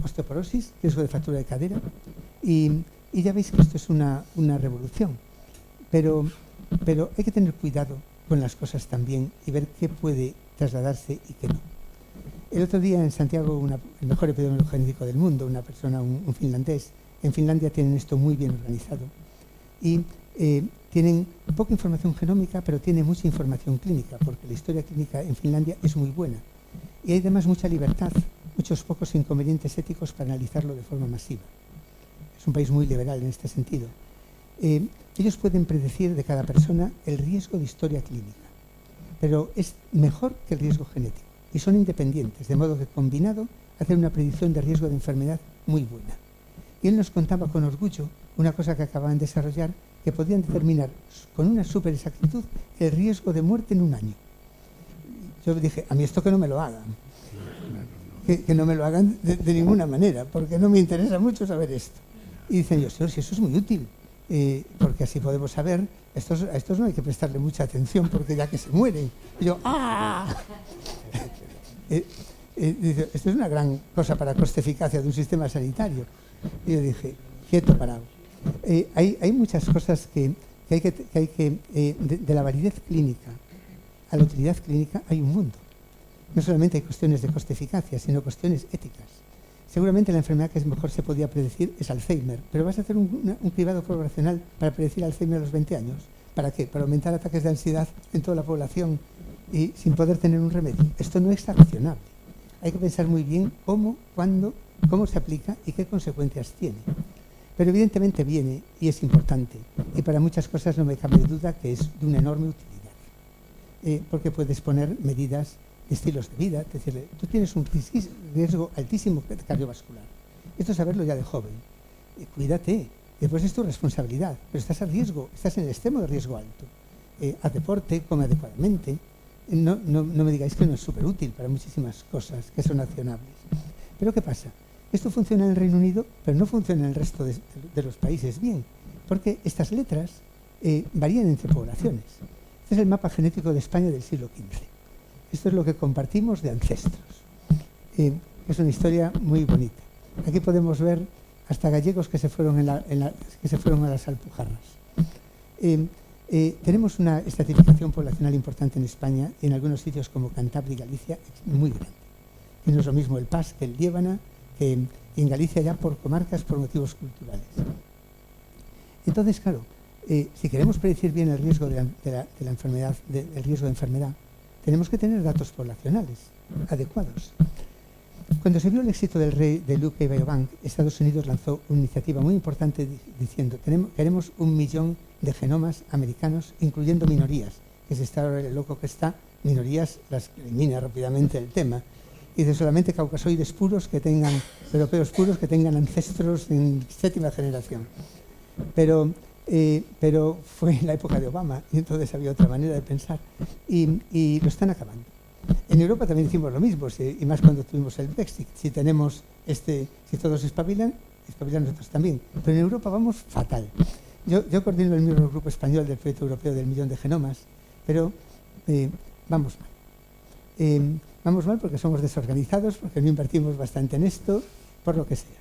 Osteoporosis, riesgo de fractura de cadera, y ya veis que esto es una revolución, pero hay que tener cuidado con las cosas también y ver qué puede trasladarse y qué no. El otro día en Santiago, el mejor epidemiólogo genético del mundo, una persona, un finlandés, en Finlandia tienen esto muy bien organizado y tienen poca información genómica, pero tienen mucha información clínica, porque la historia clínica en Finlandia es muy buena y hay además mucha libertad, muchos pocos inconvenientes éticos para analizarlo de forma masiva. Es un país muy liberal en este sentido. Ellos pueden predecir de cada persona el riesgo de historia clínica, pero es mejor que el riesgo genético y son independientes, de modo que combinado hacen una predicción de riesgo de enfermedad muy buena. Y él nos contaba con orgullo una cosa que acababan de desarrollar, que podían determinar con una súper exactitud el riesgo de muerte en un año. Yo dije, a mí esto que no me lo hagan. Que no me lo hagan de ninguna manera, porque no me interesa mucho saber esto. Y dicen ellos, si eso es muy útil, porque así podemos saber, a estos no hay que prestarle mucha atención, porque ya que se mueren. Y yo, ¡ah! Dice, esto es una gran cosa para coste-eficacia de un sistema sanitario. Y yo dije, quieto, parado. Hay muchas cosas que hay que de la validez clínica a la utilidad clínica hay un mundo. No solamente hay cuestiones de coste-eficacia, sino cuestiones éticas. Seguramente la enfermedad que mejor se podía predecir es Alzheimer, pero vas a hacer un cribado poblacional para predecir Alzheimer a los 20 años. ¿Para qué? Para aumentar ataques de ansiedad en toda la población y sin poder tener un remedio. Esto no es accionable. Hay que pensar muy bien cómo, cuándo, cómo se aplica y qué consecuencias tiene. Pero evidentemente viene y es importante. Y para muchas cosas no me cabe duda que es de una enorme utilidad. Porque puedes poner medidas de estilos de vida, decirle, tú tienes un riesgo altísimo cardiovascular. Esto es saberlo ya de joven. Cuídate, después es tu responsabilidad, pero estás a riesgo, estás en el extremo de riesgo alto. Haz deporte, come adecuadamente. No me digáis que no es súper útil para muchísimas cosas que son accionables. Pero ¿qué pasa? Esto funciona en el Reino Unido, pero no funciona en el resto de los países bien, porque estas letras varían entre poblaciones. Este es el mapa genético de España del siglo XV. Esto es lo que compartimos de ancestros. Es una historia muy bonita. Aquí podemos ver hasta gallegos que se fueron que se fueron a las Alpujarras. Tenemos una estratificación poblacional importante en España y en algunos sitios como Cantabria y Galicia muy grande. Y no es lo mismo el Pas que el Liébana, que en Galicia ya por comarcas por motivos culturales. Entonces, claro, si queremos predecir bien el riesgo de la enfermedad, el riesgo de enfermedad, tenemos que tener datos poblacionales adecuados. Cuando se vio el éxito del UK Biobank, Estados Unidos lanzó una iniciativa muy importante diciendo queremos 1 millón de genomas americanos, incluyendo minorías, que se está ahora el loco que está, minorías las elimina rápidamente el tema. Y de solamente caucasoides puros europeos puros que tengan ancestros en 7ª generación. Pero fue en la época de Obama y entonces había otra manera de pensar y lo están acabando. En Europa también hicimos lo mismo, y más cuando tuvimos el Brexit. Si todos espabilan nosotros también. Pero en Europa vamos fatal. Yo coordino el mismo grupo español del proyecto europeo del 1 millón de genomas, pero vamos mal. Vamos mal porque somos desorganizados, porque no invertimos bastante en esto, por lo que sea.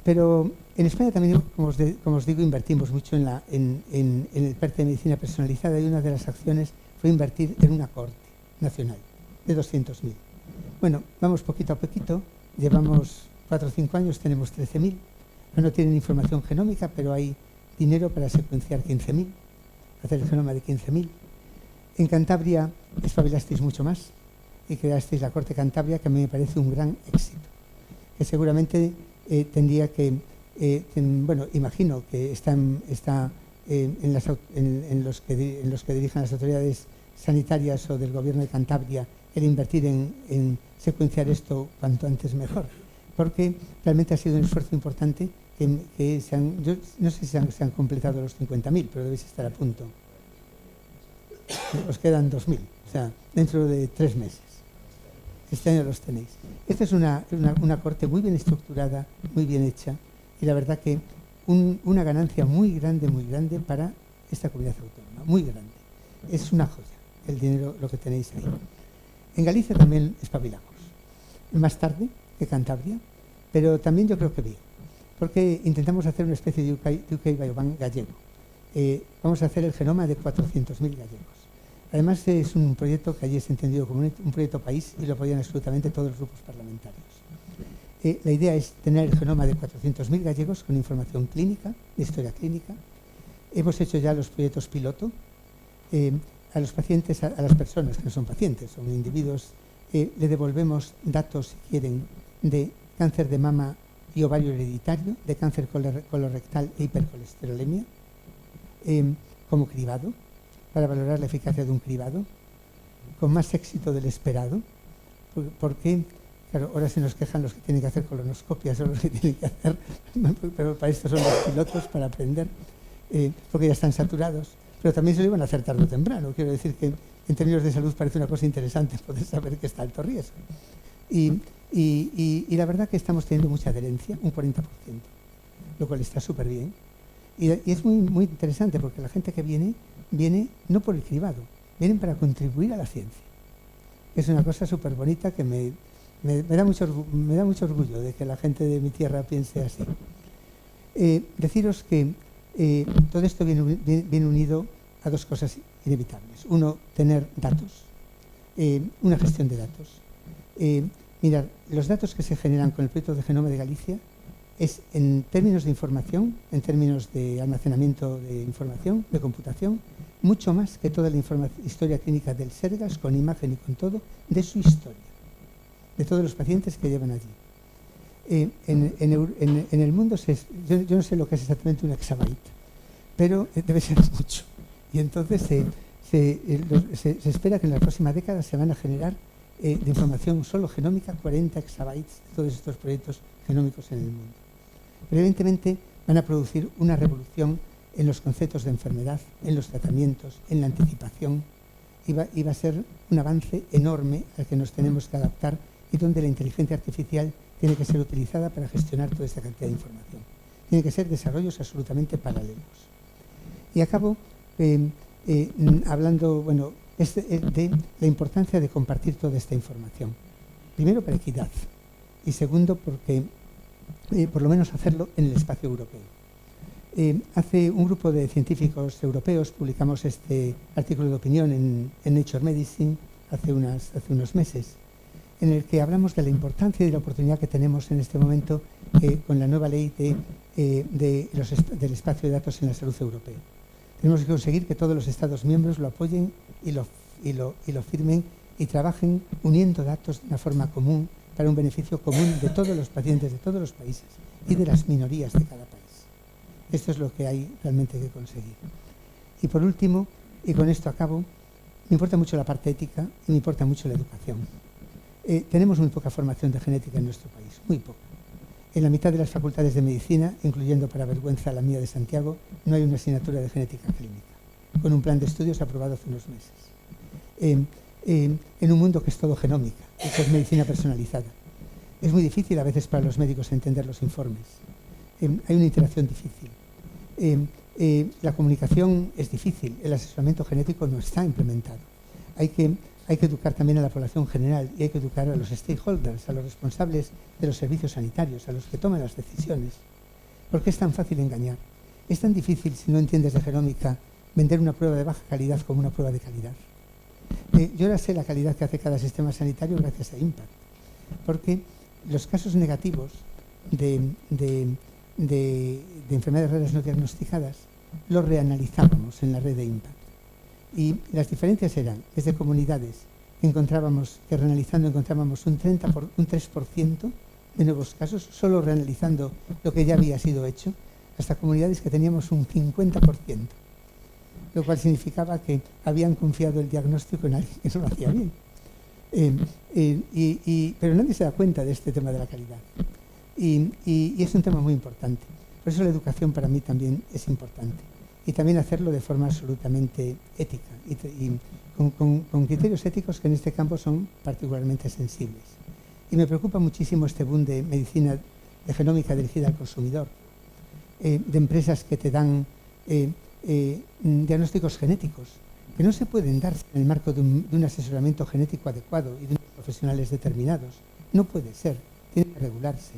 Pero en España también, como os digo, invertimos mucho en el PERTE de medicina personalizada, y una de las acciones fue invertir en una corte nacional de 200.000. Bueno, vamos poquito a poquito, llevamos 4 o 5 años, tenemos 13.000. No tienen información genómica, pero hay dinero para secuenciar 15.000, hacer el genoma de 15.000. En Cantabria espabilasteis mucho más y creasteis la Corte Cantabria, que a mí me parece un gran éxito, que seguramente tendría que, bueno, imagino que está en los que dirigen las autoridades sanitarias o del gobierno de Cantabria, el invertir en secuenciar esto cuanto antes mejor, porque realmente ha sido un esfuerzo importante que yo no sé si se han completado los 50.000, pero debéis estar a punto. Os quedan 2.000, o sea, dentro de 3 meses. Este año los tenéis. Esta es una corte muy bien estructurada, muy bien hecha, y la verdad que una ganancia muy grande para esta comunidad autónoma, muy grande. Es una joya el dinero, lo que tenéis ahí. En Galicia también espabilamos, más tarde que Cantabria, pero también yo creo que bien, porque intentamos hacer una especie de UK Biobank gallego. Vamos a hacer el genoma de 400.000 gallegos. Además, es un proyecto que allí es entendido como un proyecto país y lo apoyan absolutamente todos los grupos parlamentarios. La idea es tener el genoma de 400.000 gallegos con información clínica, de historia clínica. Hemos hecho ya los proyectos piloto. A los pacientes, a las personas que no son pacientes, son individuos, le devolvemos datos, si quieren, de cáncer de mama y ovario hereditario, de cáncer colorectal e hipercolesterolemia, como cribado, para valorar la eficacia de un cribado, con más éxito del esperado, porque, claro, ahora se nos quejan los que tienen que hacer colonoscopias o los que tienen que hacer, pero para esto son los pilotos, para aprender, porque ya están saturados, pero también se lo iban a hacer tarde o temprano. Quiero decir que en términos de salud parece una cosa interesante poder saber que está alto riesgo. Y la verdad que estamos teniendo mucha adherencia, un 40%, lo cual está súper bien. Y es muy, muy interesante porque la gente que viene no por el cribado, vienen para contribuir a la ciencia. Es una cosa súper bonita que me da mucho orgullo de que la gente de mi tierra piense así. Deciros que todo esto viene unido a 2 cosas inevitables. Uno, tener datos, una gestión de datos. Mirad, los datos que se generan con el proyecto de Genoma de Galicia es en términos de información, en términos de almacenamiento de información, de computación, mucho más que toda la historia clínica del Sergas, con imagen y con todo, de su historia, de todos los pacientes que llevan allí. En el mundo, yo no sé lo que es exactamente un exabyte, pero debe ser mucho. Y entonces se espera que en la próxima década se van a generar de información solo genómica 40 exabytes de todos estos proyectos genómicos en el mundo. Pero evidentemente van a producir una revolución en los conceptos de enfermedad, en los tratamientos, en la anticipación, y va a ser un avance enorme al que nos tenemos que adaptar y donde la inteligencia artificial tiene que ser utilizada para gestionar toda esta cantidad de información. Tienen que ser desarrollos absolutamente paralelos. Y acabo hablando, bueno, de la importancia de compartir toda esta información. Primero, para equidad, y segundo, porque por lo menos hacerlo en el espacio europeo. Hace un grupo de científicos europeos publicamos este artículo de opinión en Nature Medicine hace unos meses, en el que hablamos de la importancia y de la oportunidad que tenemos en este momento con la nueva ley del espacio de datos en la salud europea. Tenemos que conseguir que todos los Estados miembros lo apoyen y lo firmen y trabajen uniendo datos de una forma común para un beneficio común de todos los pacientes de todos los países y de las minorías de cada país. Esto es lo que hay realmente que conseguir. Y por último, y con esto acabo, me importa mucho la parte ética y me importa mucho la educación. Tenemos muy poca formación de genética en nuestro país, muy poca. En la mitad de las facultades de medicina, incluyendo para vergüenza la mía de Santiago, no hay una asignatura de genética clínica, con un plan de estudios aprobado hace unos meses. En un mundo que es todo genómica, que es medicina personalizada. Es muy difícil a veces para los médicos entender los informes. Hay una interacción difícil. La comunicación es difícil, el asesoramiento genético no está implementado. Hay que hay que educar también a la población general y hay que educar a los stakeholders, a los responsables de los servicios sanitarios, a los que toman las decisiones. ¿Por qué es tan fácil engañar? Es tan difícil, si no entiendes de genómica, vender una prueba de baja calidad como una prueba de calidad. Yo ahora sé la calidad que hace cada sistema sanitario gracias a IMPACT, porque los casos negativos de enfermedades raras no diagnosticadas los reanalizábamos en la red de IMPACT. Y las diferencias eran, desde comunidades que reanalizando encontrábamos un 3% de nuevos casos, solo reanalizando lo que ya había sido hecho, hasta comunidades que teníamos un 50%, lo cual significaba que habían confiado el diagnóstico en alguien que no lo hacía bien. Pero nadie se da cuenta de este tema de la calidad. Y es un tema muy importante. Por eso la educación para mí también es importante. Y también hacerlo de forma absolutamente ética y con criterios éticos que en este campo son particularmente sensibles. Y me preocupa muchísimo este boom de medicina de genómica dirigida al consumidor, de empresas que te dan diagnósticos genéticos que no se pueden dar en el marco de un asesoramiento genético adecuado y de unos profesionales determinados. No puede ser, tiene que regularse.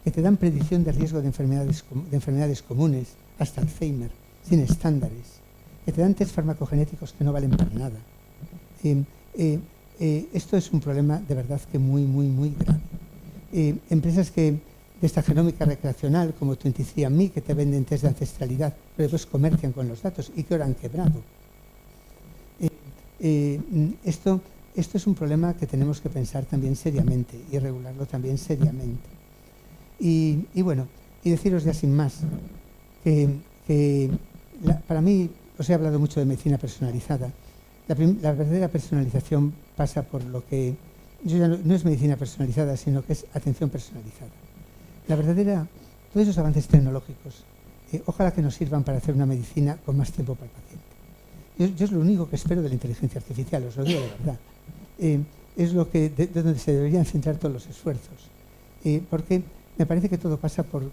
Que te dan predicción de riesgo de enfermedades comunes, hasta Alzheimer, sin estándares. Que te dan test farmacogenéticos que no valen para nada. Esto es un problema de verdad que muy, muy, muy grave. Empresas de esta genómica recreacional, como 23andMe, que te venden test de ancestralidad, pero después comercian con los datos y que ahora han quebrado. Esto es un problema que tenemos que pensar también seriamente y regularlo también seriamente. Y bueno, y deciros ya sin más que para mí, os he hablado mucho de medicina personalizada. La verdadera personalización pasa por lo que no es medicina personalizada, sino que es atención personalizada. Todos esos avances tecnológicos, ojalá que nos sirvan para hacer una medicina con más tiempo para el paciente. Yo es lo único que espero de la inteligencia artificial, os lo digo de verdad. Es de donde se deberían centrar todos los esfuerzos. Porque me parece que todo pasa por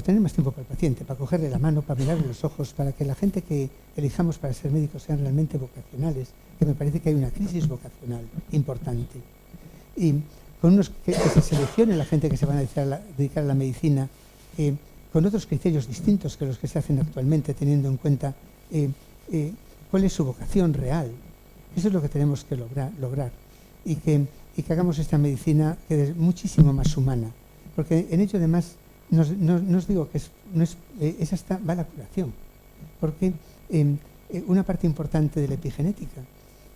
tener más tiempo para el paciente, para cogerle la mano, para mirarle los ojos, para que la gente que elijamos para ser médicos sean realmente vocacionales, que me parece que hay una crisis vocacional importante. Y que se seleccione la gente que se van a dedicar a la medicina con otros criterios distintos que los que se hacen actualmente, teniendo en cuenta cuál es su vocación real. Eso es lo que tenemos que lograr y que hagamos esta medicina que es muchísimo más humana, porque en ello además no os digo que va la curación, porque una parte importante de la epigenética,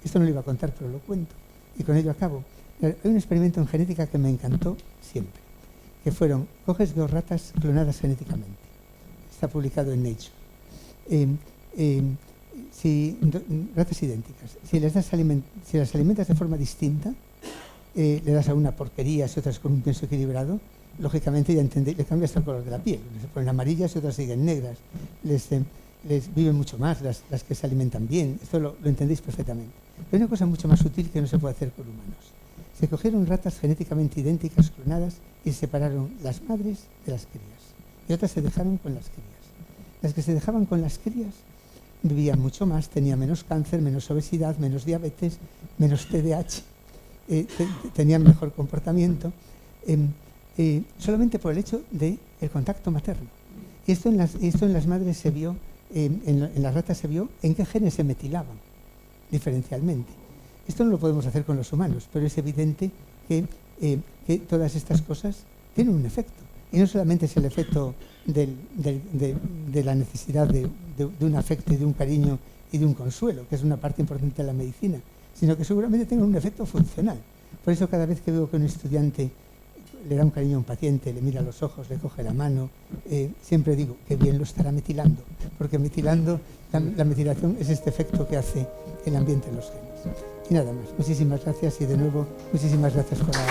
esto no lo iba a contar pero lo cuento y con ello acabo. Hay un experimento en genética que me encantó siempre, que coges 2 ratas clonadas genéticamente, está publicado en Nature, ratas idénticas, si las alimentas de forma distinta, le das a una porquerías y otras con un pienso equilibrado, lógicamente ya entendéis, le cambias el color de la piel, se ponen amarillas y otras siguen negras, les viven mucho más las que se alimentan bien, esto lo entendéis perfectamente. Pero hay una cosa mucho más sutil que no se puede hacer con humanos. Se cogieron ratas genéticamente idénticas, clonadas, y se separaron las madres de las crías, y otras se dejaron con las crías. Las que se dejaban con las crías vivían mucho más, tenían menos cáncer, menos obesidad, menos diabetes, menos TDAH, tenían mejor comportamiento, solamente por el hecho del contacto materno. Y esto en las madres se vio, en las ratas se vio en qué genes se metilaban diferencialmente. Esto no lo podemos hacer con los humanos, pero es evidente que todas estas cosas tienen un efecto. Y no solamente es el efecto de la necesidad de un afecto y de un cariño y de un consuelo, que es una parte importante de la medicina, sino que seguramente tengan un efecto funcional. Por eso cada vez que veo que un estudiante le da un cariño a un paciente, le mira a los ojos, le coge la mano, siempre digo que bien lo estará metilando, porque la metilación es este efecto que hace el ambiente en los genes. Y nada más, muchísimas gracias y de nuevo muchísimas gracias por la